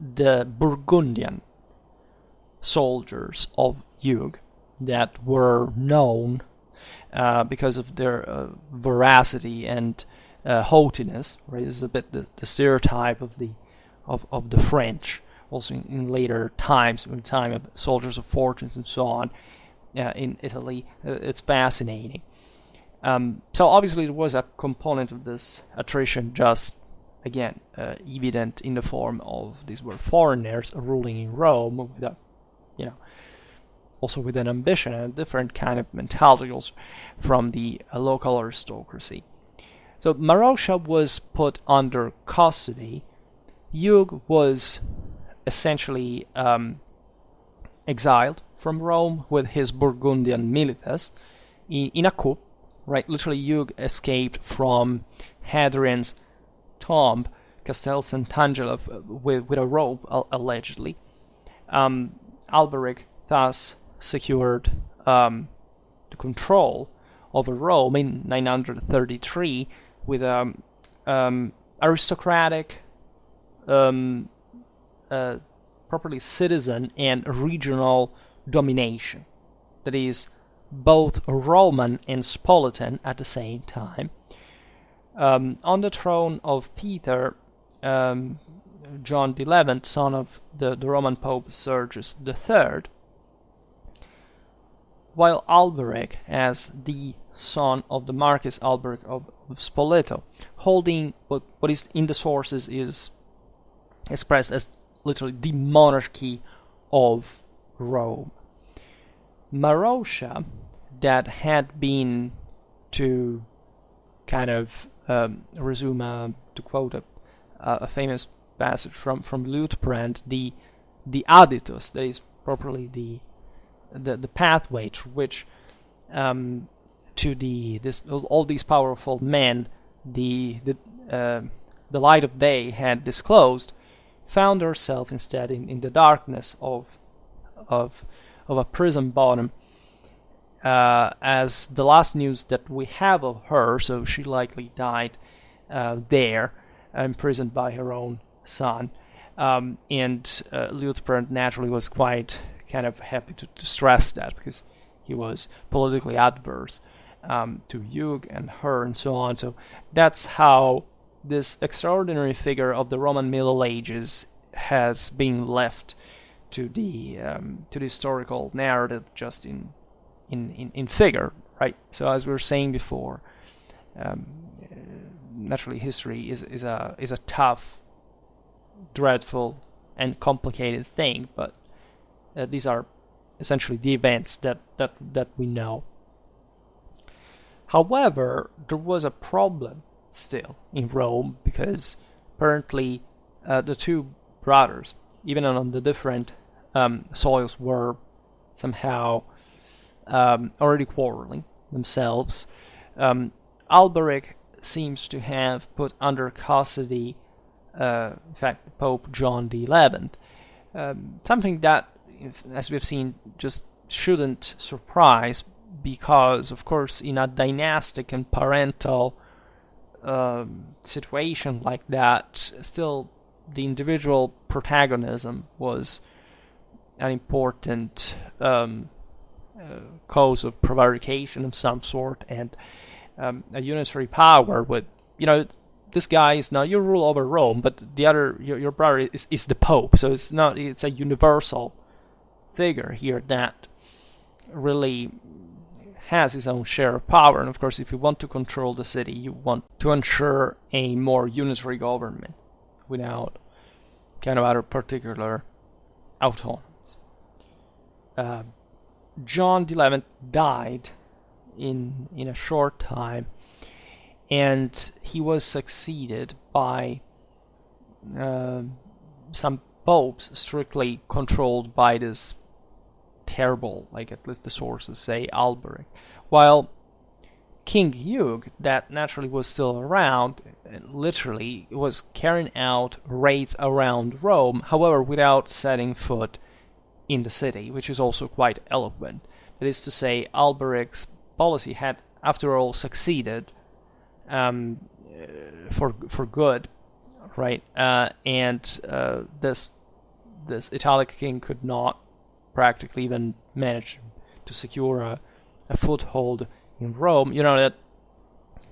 Burgundian soldiers of Hugh that were known because of their veracity and haughtiness. Right, this is a bit the stereotype of the French. Also in later times, in time of soldiers of fortune and so on, in Italy, it's fascinating. So obviously there was a component of this attrition, just again evident in the form of these were foreigners ruling in Rome with a, also with an ambition and a different kind of mentality also from the local aristocracy. So Marosha was put under custody. Hugh was essentially exiled from Rome with his Burgundian milites in a coup. Right, literally, Hugh escaped from Hadrian's tomb, Castel Sant'Angelo, with a rope, allegedly. Alberic thus secured the control over Rome in 933 with aristocratic, properly citizen and regional domination. That is, both Roman and Spolitan at the same time. On the throne of Peter, John XI, son of the Roman Pope Sergius III, while Alberic, as the son of the Marquis Alberic of Spoleto, holding what is in the sources is expressed as literally the monarchy of Rome. Marosha, that had been, to kind of resume, to quote a famous passage from Liutprand, the aditus, that is properly the pathway through which all these powerful men the light of day had disclosed, found herself instead in the darkness of a prison bottom, as the last news that we have of her, so she likely died there, imprisoned by her own son, and Liutprand naturally was quite kind of happy to stress that, because he was politically adverse to Hugh and her and so on. So that's how this extraordinary figure of the Roman Middle Ages has been left to the historical narrative just in figure, right? So as we were saying before, naturally history is a tough, dreadful, and complicated thing, but these are essentially the events that we know. However, there was a problem still in Rome, because apparently the two brothers, even on the different soils, were somehow already quarreling themselves. Alberic seems to have put under custody, in fact, Pope John XI, something that, as we've seen, just shouldn't surprise, because, of course, in a dynastic and parental situation like that, still the individual protagonism was an important cause of prevarication of some sort, and a unitary power with, this guy is not your rule over Rome, but the other, your brother is the Pope, so it's a universal figure here that really has his own share of power. And of course, if you want to control the city, you want to ensure a more unitary government without kind of other particular autonomies. John XI died in a short time, and he was succeeded by some popes strictly controlled by this terrible, like at least the sources say, Alberic, while King Hugh, that naturally was still around, literally was carrying out raids around Rome, however without setting foot in the city, which is also quite eloquent. That is to say, Alberic's policy had, after all, succeeded for good, right? And this Italic king could not practically even manage to secure a foothold in Rome, that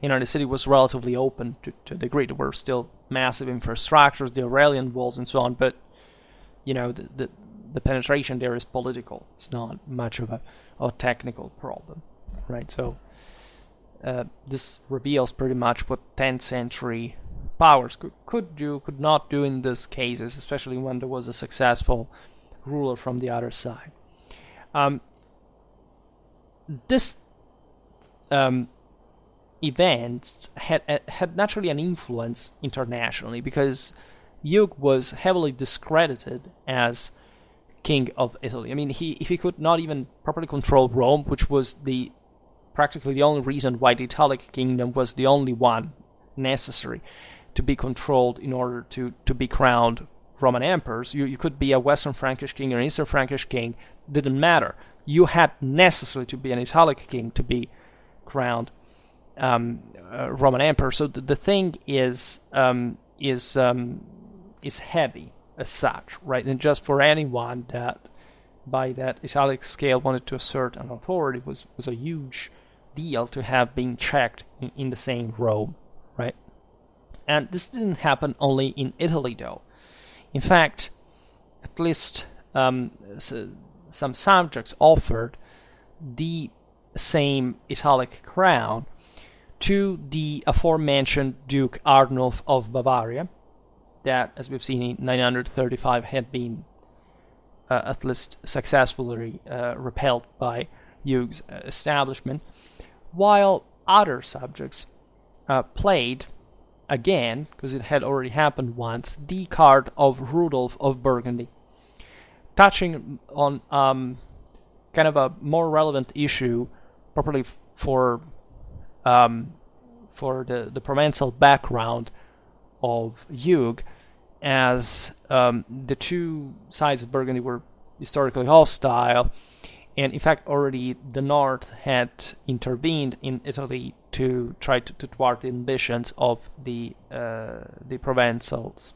the city was relatively open to a degree. There were still massive infrastructures, the Aurelian walls, and so on. But the penetration there is political. It's not much of a technical problem, right? So this reveals pretty much what 10th century powers could do, could not do in these cases, especially when there was a successful ruler from the other side. This events had naturally an influence internationally, because Hugh was heavily discredited as king of Italy. I mean, if he could not even properly control Rome, which was practically the only reason why the Italic kingdom was the only one necessary to be controlled in order to be crowned Roman emperors. You could be a Western Frankish king or an Eastern Frankish king, didn't matter. You had necessarily to be an Italic king to be crowned Roman emperor. So the thing is heavy as such, right? And just for anyone that by that Italic scale wanted to assert an authority was a huge deal to have been checked in the same Rome, right? And this didn't happen only in Italy, though. In fact, at least some subjects offered the same Italic crown to the aforementioned Duke Arnulf of Bavaria, that, as we've seen in 935, had been at least successfully repelled by Hugh's establishment, while other subjects played, again, because it had already happened once, the card of Rudolf of Burgundy, touching on kind of a more relevant issue, properly for the Provençal background of Hugh, as the two sides of Burgundy were historically hostile, and in fact already the North had intervened in Italy to try to thwart the ambitions of the Provençals.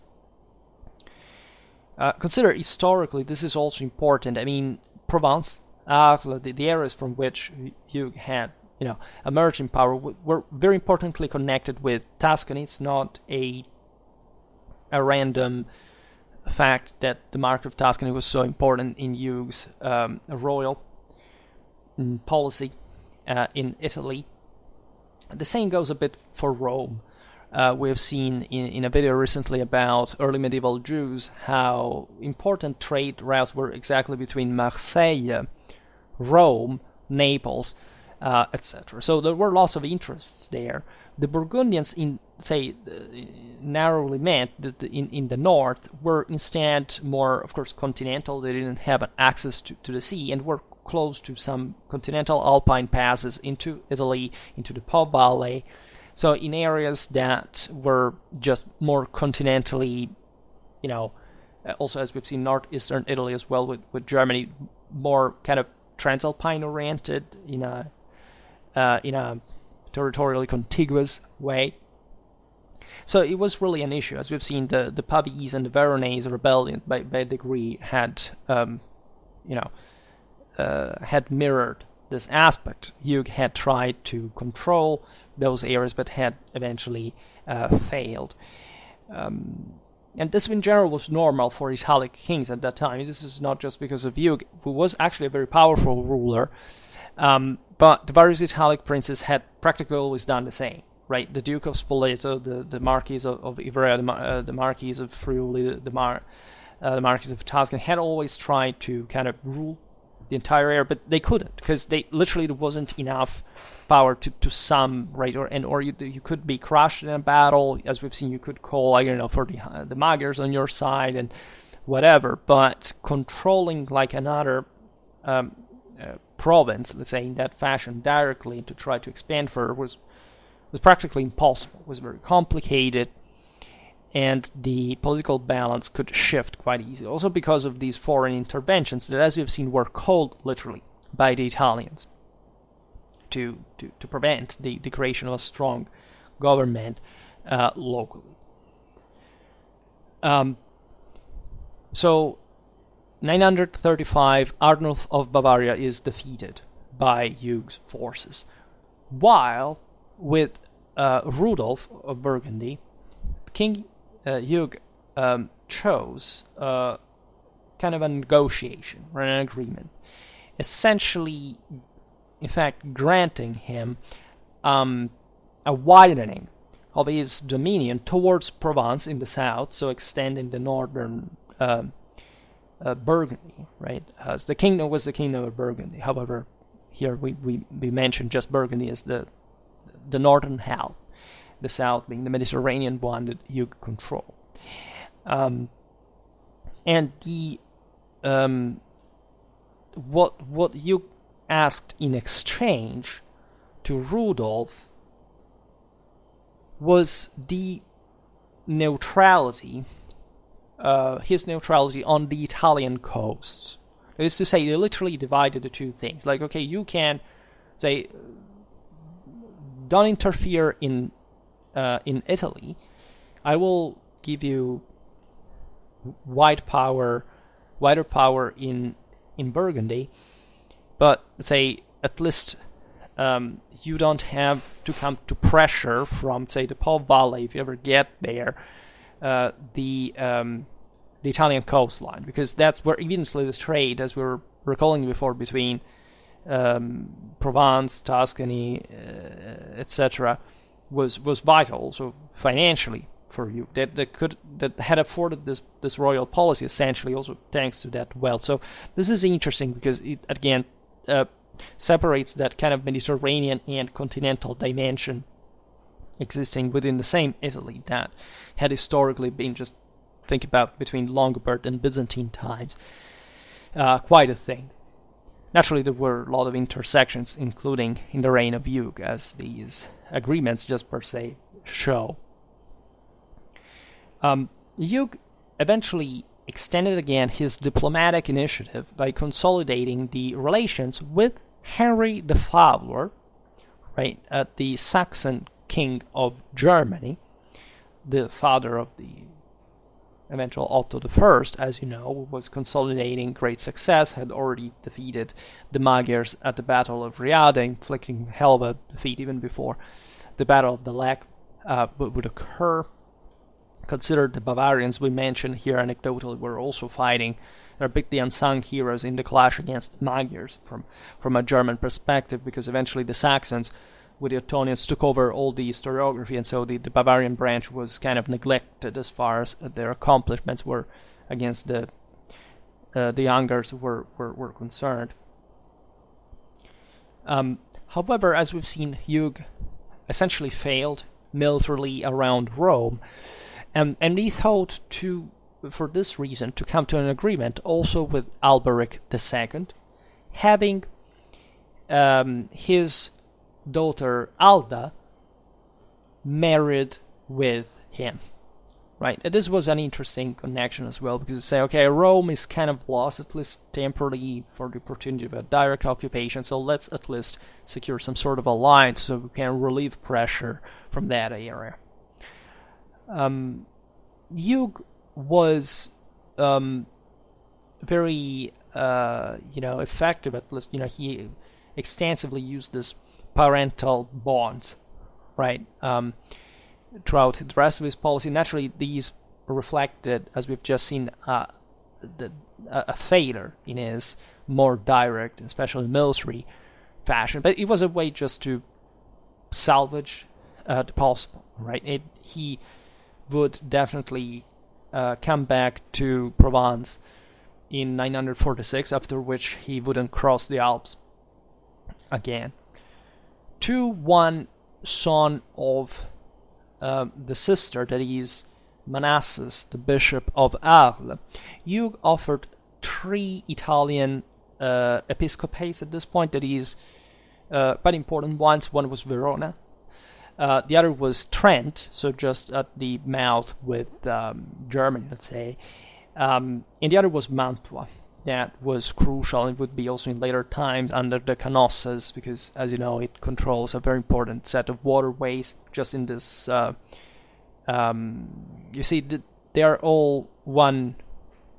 Consider historically, this is also important. I mean, Provence, the areas from which Hugh had emerging power were very importantly connected with Tuscany. It's not a random fact that the market of Tuscany was so important in Hugh's royal policy in Italy. The same goes a bit for Rome. We have seen in a video recently about early medieval Jews how important trade routes were exactly between Marseille, Rome, Naples, etc. So there were lots of interests there. The Burgundians, narrowly meant that in the north, were instead more, of course, continental. They didn't have access to the sea and were close to some continental alpine passes into Italy, into the Po Valley. So in areas that were just more continentally, also as we've seen northeastern Italy as well with Germany, more kind of transalpine oriented in a territorially contiguous way. So it was really an issue. As we've seen, the Paviese and the Veronese rebellion by degree had mirrored this aspect. Hugh had tried to control those areas, but had eventually failed. And this, in general, was normal for Italic kings at that time. This is not just because of Hugh, who was actually a very powerful ruler, but the various Italic princes had practically always done the same. Right, the Duke of Spoleto, the Marquis of Ivrea, the Marquis of Friuli, the Marquis of Tuscany had always tried to kind of rule the entire area, but they couldn't, because there wasn't enough power to sum, right, or you could be crushed in a battle. As we've seen, you could call, for the Magyars on your side and whatever, but controlling like another province, let's say, in that fashion directly to try to expand further was practically impossible. It was very complicated, and the political balance could shift quite easily. Also because of these foreign interventions that, as we've seen, were called literally by the Italians to prevent the creation of a strong government locally. So 935, Arnulf of Bavaria is defeated by Hugh's forces. while with Rudolf of Burgundy, King Hugh chose kind of a negotiation or an agreement, essentially, in fact, granting him a widening of his dominion towards Provence in the south, so extending the northern Burgundy, right? As the kingdom was the kingdom of Burgundy. However, here we mentioned just Burgundy as the northern half, the south being the Mediterranean one that you control. And the what you asked in exchange to Rudolf was the neutrality, his neutrality on the Italian coasts. That is to say, they literally divided the two things. Like, okay, you can say, don't interfere in Italy. I will give you wider power in Burgundy, but say at least you don't have to come to pressure from, say, the Po Valley if you ever get there, the Italian coastline, because that's where eventually the trade, as we were recalling before, between Provence, Tuscany, etc., was vital. So financially for you, that had afforded this royal policy essentially, also thanks to that wealth. So this is interesting because it again separates that kind of Mediterranean and continental dimension existing within the same Italy that had historically been, just think about between Lombard and Byzantine times, quite a thing. Naturally, there were a lot of intersections, including in the reign of Hugh, as these agreements just per se show. Hugh eventually extended again his diplomatic initiative by consolidating the relations with Henry the Fowler, right, the Saxon king of Germany, the father of the eventual Otto I, as you know, was consolidating great success, had already defeated the Magyars at the Battle of Riada, inflicting hell of a defeat even before the Battle of the Lech would occur. Consider the Bavarians we mentioned here anecdotally were also fighting. They're a bit the unsung heroes in the clash against the Magyars from a German perspective, because eventually the Saxons with the Ottonians took over all the historiography, and so the Bavarian branch was kind of neglected as far as their accomplishments were against the Angers were concerned. However, as we've seen, Hugh essentially failed militarily around Rome, and he thought for this reason, to come to an agreement also with Alberic II, having his daughter Alda married with him, right? And this was an interesting connection as well, because you say, okay, Rome is kind of lost, at least temporarily, for the opportunity of a direct occupation, so let's at least secure some sort of alliance so we can relieve pressure from that area. Hugh was very effective, at least, he extensively used this parental bonds, right, throughout the rest of his policy. Naturally, these reflected, as we've just seen, a failure in his more direct, especially military fashion, but it was a way just to salvage the possible, right? He would definitely come back to Provence in 946, after which he wouldn't cross the Alps again. One son of the sister, that is Manasses, the bishop of Arles, Hugh offered 3 Italian episcopates at this point, that is quite important ones. One was Verona, the other was Trent, so just at the mouth with Germany, let's say, and the other was Mantua. That was crucial, and would be also in later times under the Canossas, because, as you know, it controls a very important set of waterways. Just in this, you see, they are all one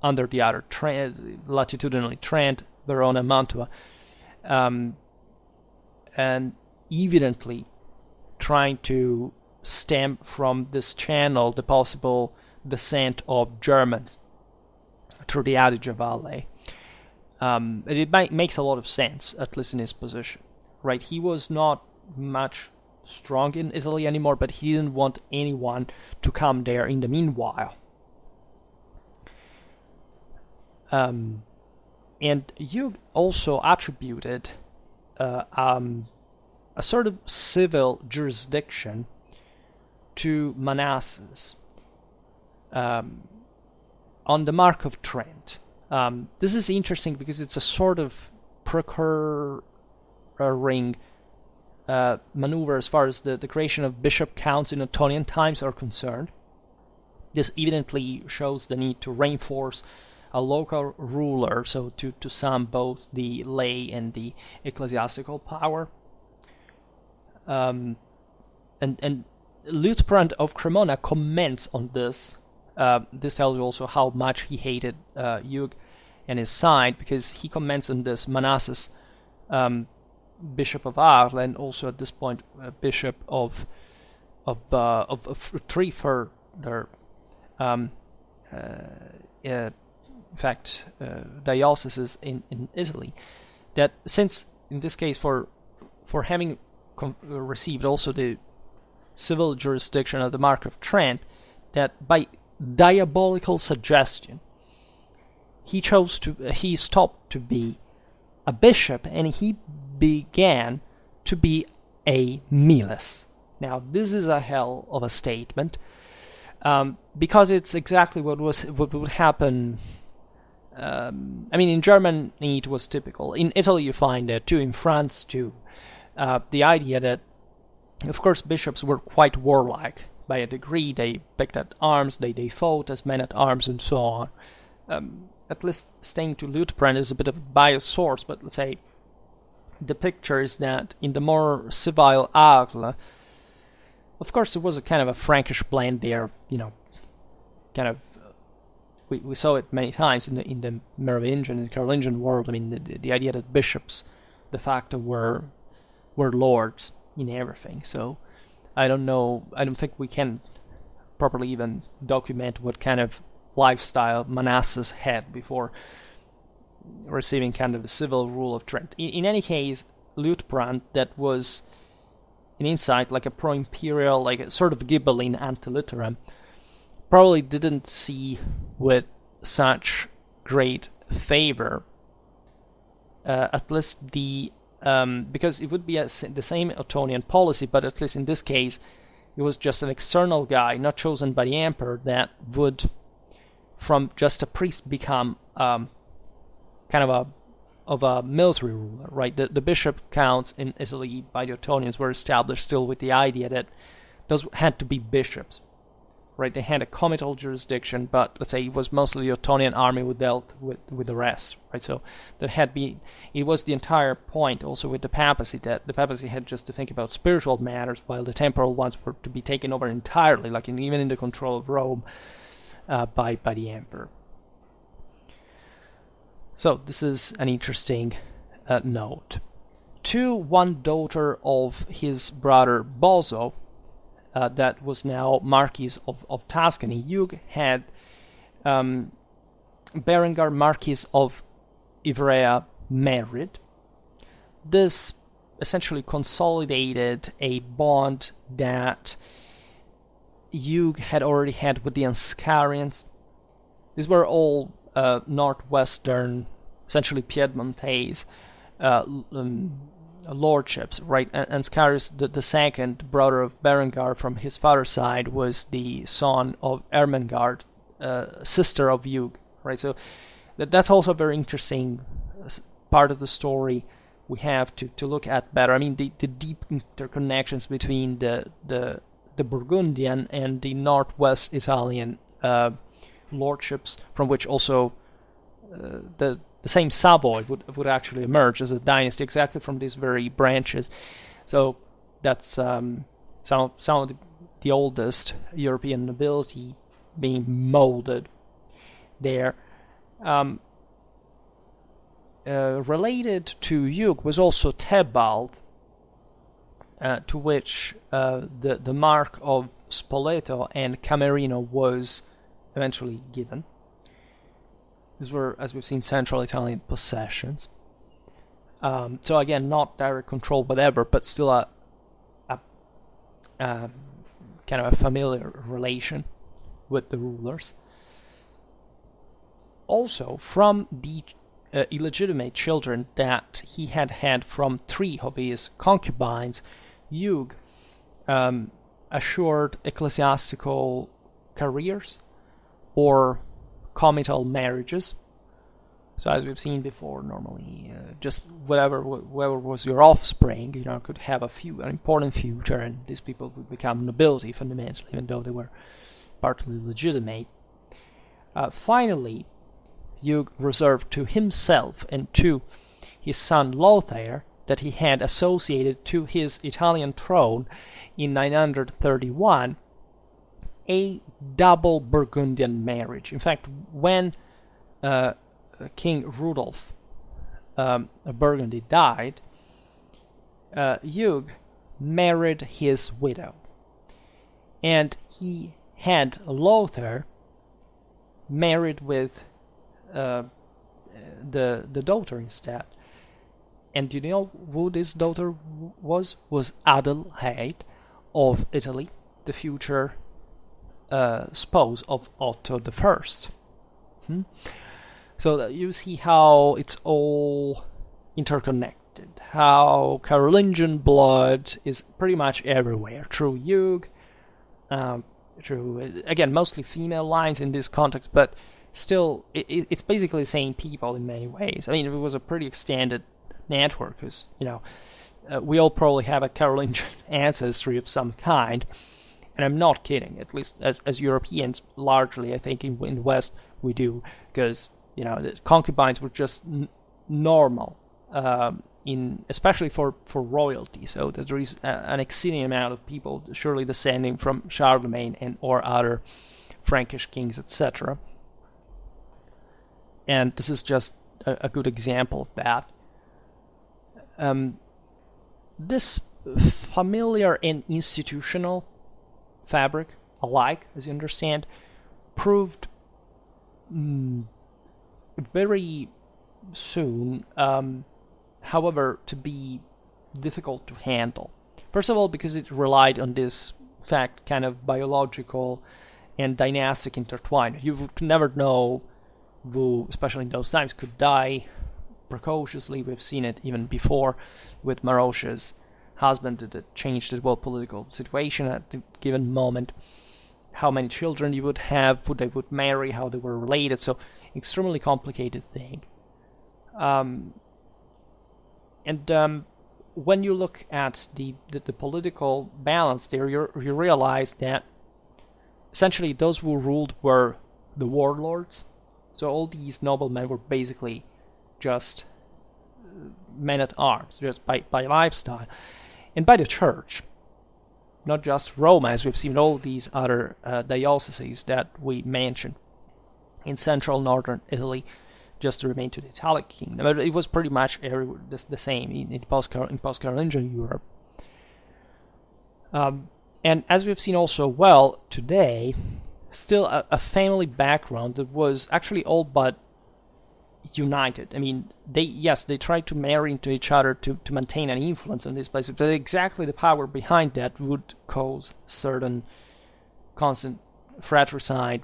under the other, latitudinally Trent, Verona, Mantua, and evidently trying to stem from this channel the possible descent of Germans through the Adige Valley. It makes a lot of sense, at least in his position, right? He was not much strong in Italy anymore, but he didn't want anyone to come there in the meanwhile. And Hugh also attributed a sort of civil jurisdiction to Manassas on the Mark of Trent. This is interesting because it's a sort of procuring maneuver as far as the creation of bishop counts in Ottonian times are concerned. This evidently shows the need to reinforce a local ruler, so to sum both the lay and the ecclesiastical power. And Liutprand of Cremona comments on this. This tells you also how much he hated Hugh and his side, because he comments on this: Manassas, Bishop of Arles, and also at this point Bishop of three further, in fact, dioceses in Italy. That since in this case for having received also the civil jurisdiction of the Mark of Trent, that by diabolical suggestion he stopped to be a bishop and he began to be a miles. Now this is a hell of a statement, because it's exactly what would happen. In Germany it was typical. In Italy you find it too. In France too. The idea that, of course, bishops were quite warlike by a degree. They picked up arms, they fought as men at arms, and so on. At least staying to Liutprand is a bit of a biased source, but let's say the picture is that in the more civil Arles, of course, there was a kind of a Frankish blend there. Kind of. We saw it many times in the Merovingian and Carolingian world. The idea that bishops de facto were lords in everything. So I don't think we can properly even document what kind of lifestyle Manassas had before receiving kind of the civil rule of Trent. In any case, Liutprand, that was an insight, like a pro-imperial, like a sort of Ghibelline antilitteram, probably didn't see with such great favor, at least because it would be the same Ottonian policy, but at least in this case, it was just an external guy, not chosen by the emperor, that would, from just a priest, become kind of a military ruler, right? The bishop counts in Italy by the Ottonians were established still with the idea that those had to be bishops. Right, they had a comital jurisdiction, but let's say it was mostly the Ottonian army who dealt with the rest. Right, so it was the entire point also with the papacy, that the papacy had just to think about spiritual matters, while the temporal ones were to be taken over entirely, like even in the control of Rome, by the emperor. So this is an interesting note. One daughter of his brother Boso, that was now Marquis of Tuscany, Hugh had Berengar, Marquis of Ivrea, married. This essentially consolidated a bond that Hugh had already had with the Anscarians. These were all northwestern, essentially Piedmontese lordships, right? Anscarius, the second brother of Berengar from his father's side, was the son of Ermengarde, sister of Hugh, right? So that's also a very interesting part of the story we have to look at better. The deep interconnections between the Burgundian and the northwest Italian lordships, from which also the same Savoy would actually emerge as a dynasty exactly from these very branches. So that's some of the oldest European nobility being molded there. Related to Hugh was also Tebald, to which the mark of Spoleto and Camerino was eventually given. These were, as we've seen, Central Italian possessions. So again, not direct control, whatever, but still a kind of a familiar relation with the rulers. Also, from the illegitimate children that he had from 3 of his concubines, Hugh assured ecclesiastical careers or comital marriages. So as we've seen before, normally just whoever was your offspring, could have an important future, and these people would become nobility fundamentally, even though they were partly legitimate. Finally, Hugh reserved to himself and to his son Lothair that he had associated to his Italian throne in 931 a double Burgundian marriage. In fact, when King Rudolf of Burgundy died, Hugh married his widow, and he had Lothair married with the daughter instead. And do you know who this daughter was? Was Adelheid of Italy, the future spouse of Otto I. So you see how it's all interconnected, how Carolingian blood is pretty much everywhere, through Hugh, through, again, mostly female lines in this context, but still, it's basically the same people in many ways. I mean, it was a pretty extended network, because, we all probably have a Carolingian ancestry of some kind, and I'm not kidding, at least as Europeans, largely, I think, in the West, we do, because, the concubines were just normal, especially for royalty, so that there is an exceeding amount of people surely descending from Charlemagne and or other Frankish kings, etc. And this is just a good example of that. This familiar and institutional fabric alike, as you understand, proved very soon, however, to be difficult to handle. First of all, because it relied on this fact, kind of biological and dynastic intertwine. You would never know who, especially in those times, could die precociously. We've seen it even before with Marocia's husband, that changed the whole political situation at the given moment. How many children you would have, who they would marry, how they were related. So, extremely complicated thing. When you look at the political balance there, you realize that essentially those who ruled were the warlords. So all these noblemen were basically just men at arms, just by lifestyle, and by the church. Not just Rome, as we've seen all these other dioceses that we mentioned in central northern Italy, just to remain to the Italic kingdom. But it was pretty much everywhere the same in post-Carolingian Europe. And as we've seen also well today, still a family background that was actually all but united. I mean, they tried to marry into each other to maintain an influence on these places, but exactly the power behind that would cause certain constant fratricide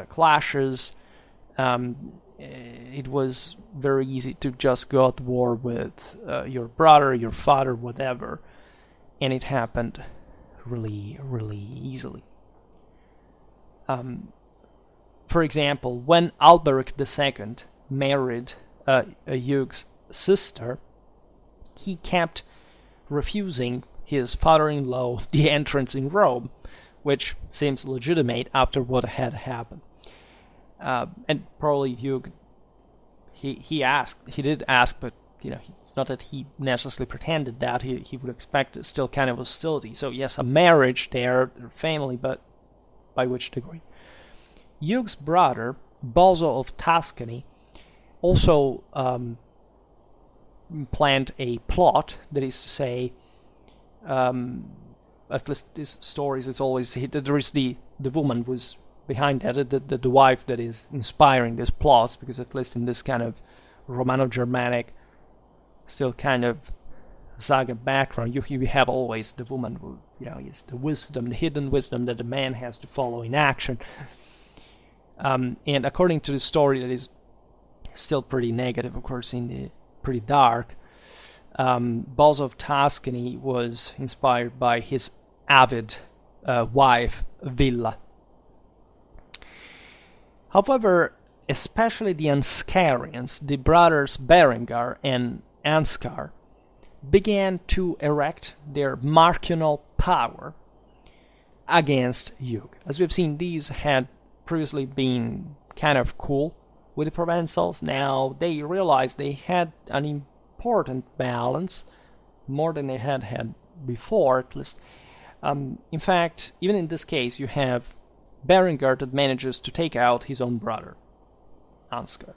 clashes. It was very easy to just go to war with your brother, your father, whatever, and it happened really, really easily. For example, when Alberic II married Hugh's sister, he kept refusing his father-in-law the entrance in Rome, which seems legitimate after what had happened. And probably Hugh, he did ask, but it's not that he necessarily pretended that. He would expect still kind of hostility. So yes, a marriage there, family, but by which degree? Hugh's brother, Boso of Tuscany, also planned a plot, that is to say, At least these stories, it's always there is the woman who's behind that, the wife that is inspiring this plot, because at least in this kind of Romano-Germanic, still kind of saga background, you have always the woman who, is the wisdom, the hidden wisdom that the man has to follow in action. And according to the story, that is still pretty negative, of course, pretty dark. Balzo of Tuscany was inspired by his avid wife, Villa. However, especially the Anscarians, the brothers Berengar and Ansgar, began to erect their marquional power against Hugh. As we've seen, these had previously been kind of cool with the Provençals. Now they realized they had an important balance, more than they had before, at least. In fact, even in this case, you have Berengar that manages to take out his own brother, Ansgar.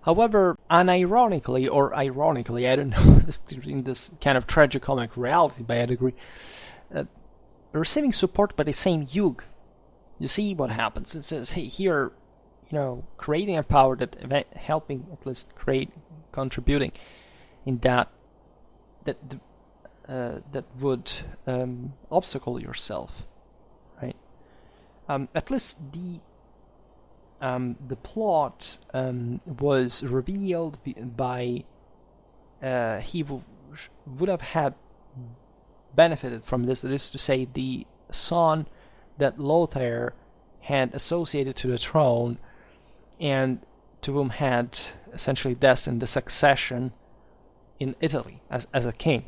However, unironically, or ironically, I don't know, in this kind of tragicomic reality by a degree, receiving support by the same Hugh. You see what happens. It says, hey, here, creating a power that helping at least contributing in that would obstacle yourself, right? At least the plot was revealed by he would have had benefited from this. That is to say, the son that Lothair had associated to the throne, and to whom had essentially destined the succession in Italy as a king.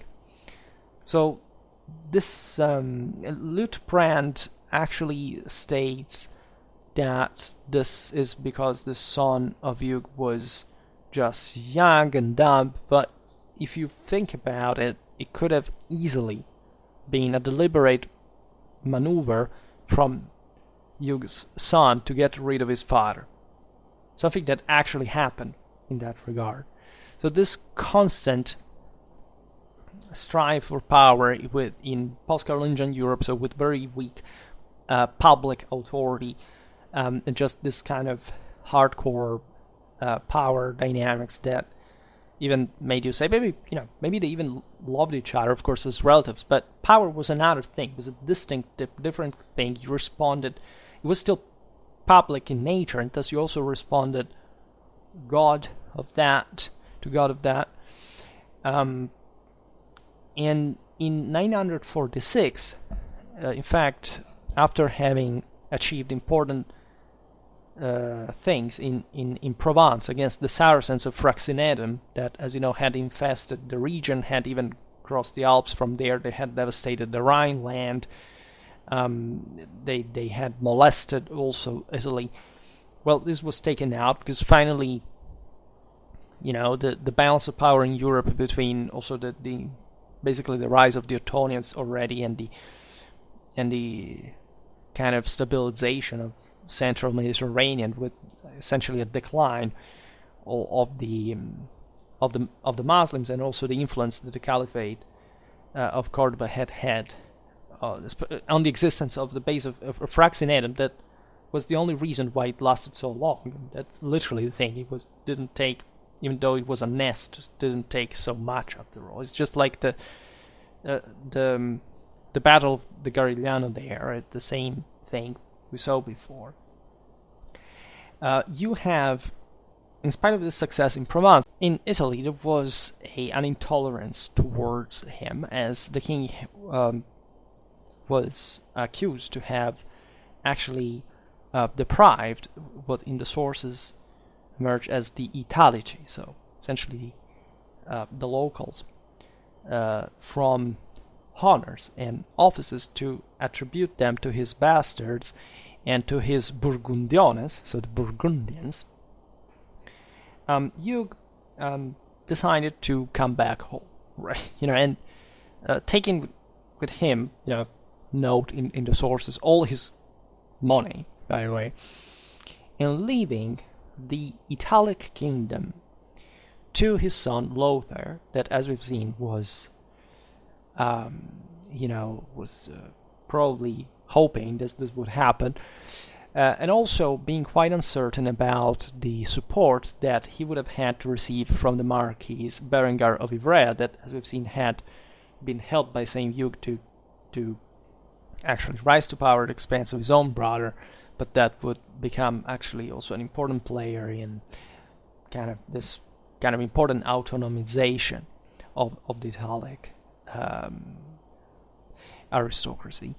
So this Liutprand actually states that this is because the son of Hugh was just young and dumb, but if you think about it, it could have easily been a deliberate maneuver from Hugh's son to get rid of his father. Something that actually happened in that regard. So this constant strive for power in post-Carolingian Europe, so with very weak public authority, and just this kind of hardcore power dynamics that even made you say, maybe they even loved each other, of course, as relatives, but power was another thing. It was a distinct, different thing. You responded, it was still public in nature, and thus you also responded to God of that. And in 946, in fact, after having achieved important things in Provence against the Saracens of Fraxinetum, that, as you know, had infested the region, had even crossed the Alps from there. They had devastated the Rhineland. They had molested also Italy. Well, this was taken out because finally, the balance of power in Europe between also the basically the rise of the Ottonians already and the kind of stabilization of central Mediterranean, with essentially a decline of the Muslims, and also the influence that the Caliphate of Cordoba had on the existence of the base of Fraxinetum. That was the only reason why it lasted so long. That's literally the thing. Didn't take, even though it was a nest, didn't take so much after all. It's just like the Battle of the Garigliano there, the same thing we saw before. You have, in spite of this success in Provence, in Italy there was an intolerance towards him, as the king was accused to have actually deprived what in the sources emerge as the Italici, so essentially the locals, from honors and offices, to attribute them to his bastards and to his Burgundiones, so the Burgundians. Hugh decided to come back home, right? And taking with him, note in the sources, all his money, by the way, and leaving the Italic kingdom to his son Lothair, that, as we've seen, was was probably hoping this would happen, and also being quite uncertain about the support that he would have had to receive from the Marquis Berengar of Ivrea, that, as we've seen, had been helped by Saint Hugh to actually rise to power at the expense of his own brother, but that would become actually also an important player in this kind of important autonomization of the Italic aristocracy.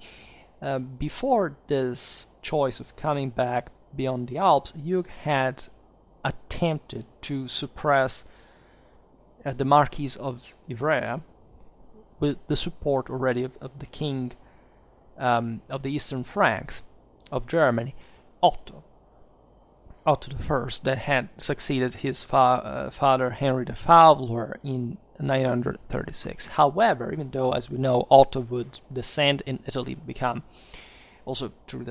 Before this choice of coming back beyond the Alps, Hugh had attempted to suppress the Marquis of Ivrea with the support already of the king of the Eastern Franks of Germany, Otto I, that had succeeded his father Henry the Fowler in 936. However, even though, as we know, Otto would descend in Italy, become also through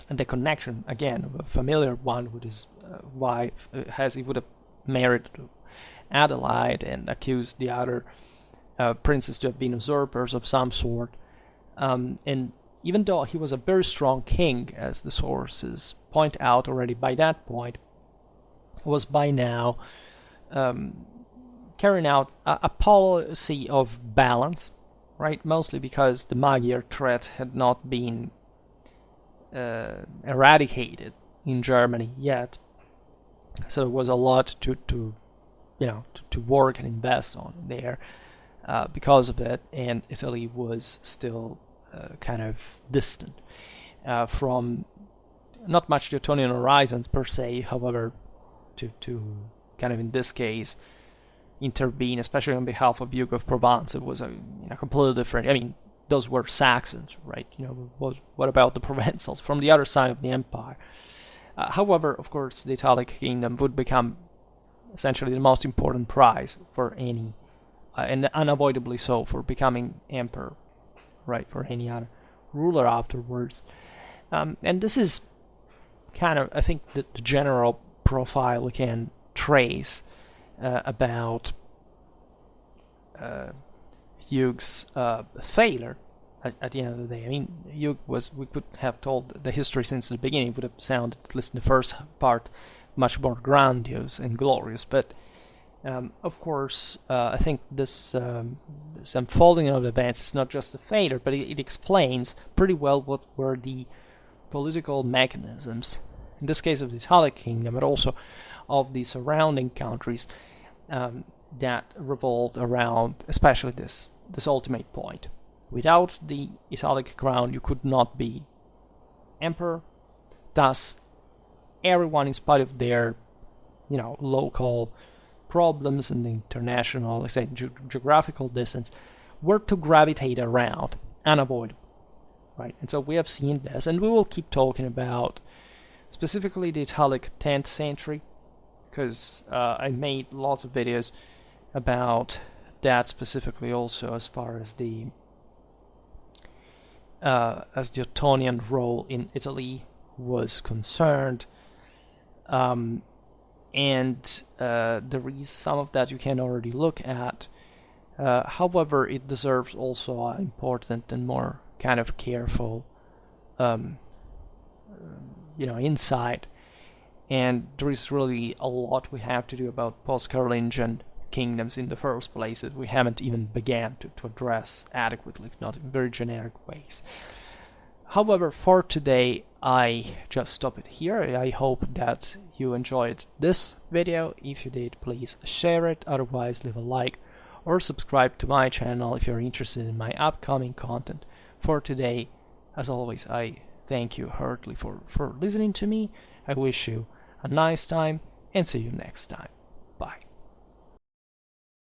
the connection again of a familiar one with his wife, as he would have married Adelaide and accused the other princes to have been usurpers of some sort. And even though he was a very strong king, as the sources point out already by that point, was by now carrying out a policy of balance, right? Mostly because the Magyar threat had not been eradicated in Germany yet, so there was a lot to work and invest on there because of it, and Italy was still kind of distant from not much Teutonian horizons per se. However, to kind of in this case intervene, especially on behalf of Hugh of Provence, it was a completely different. I mean, those were Saxons, right? What about the Provençals from the other side of the empire? However, of course, the Italic kingdom would become essentially the most important prize for any, and unavoidably so, for becoming emperor, right, for any other ruler afterwards. And this is kind of, I think, the general profile we can trace about Hugh's failure at the end of the day. I mean, Hugh was, we could have told the history since the beginning, it would have sounded, at least in the first part, much more grandiose and glorious, but of course, I think this unfolding of events is not just a failure, but it explains pretty well what were the political mechanisms, in this case of the Italic kingdom, but also of the surrounding countries that revolved around, especially this ultimate point. Without the Italic crown, you could not be emperor. Thus, everyone, in spite of their, local problems and the international, let's say, geographical distance, were to gravitate around, unavoidable, right? And so we have seen this, and we will keep talking about specifically the Italic 10th century, because I made lots of videos about that specifically, also as far as the Ottonian role in Italy was concerned. And there is some of that you can already look at. However, it deserves also an important and more kind of careful, insight. And there is really a lot we have to do about post-Carolingian kingdoms in the first place that we haven't even began to address adequately, if not in very generic ways. However, for today, I just stop it here. I hope that you enjoyed this video. If you did, please share it. Otherwise, leave a like or subscribe to my channel if you're interested in my upcoming content. For today, as always, I thank you heartily for listening to me. I wish you a nice time and see you next time. Bye.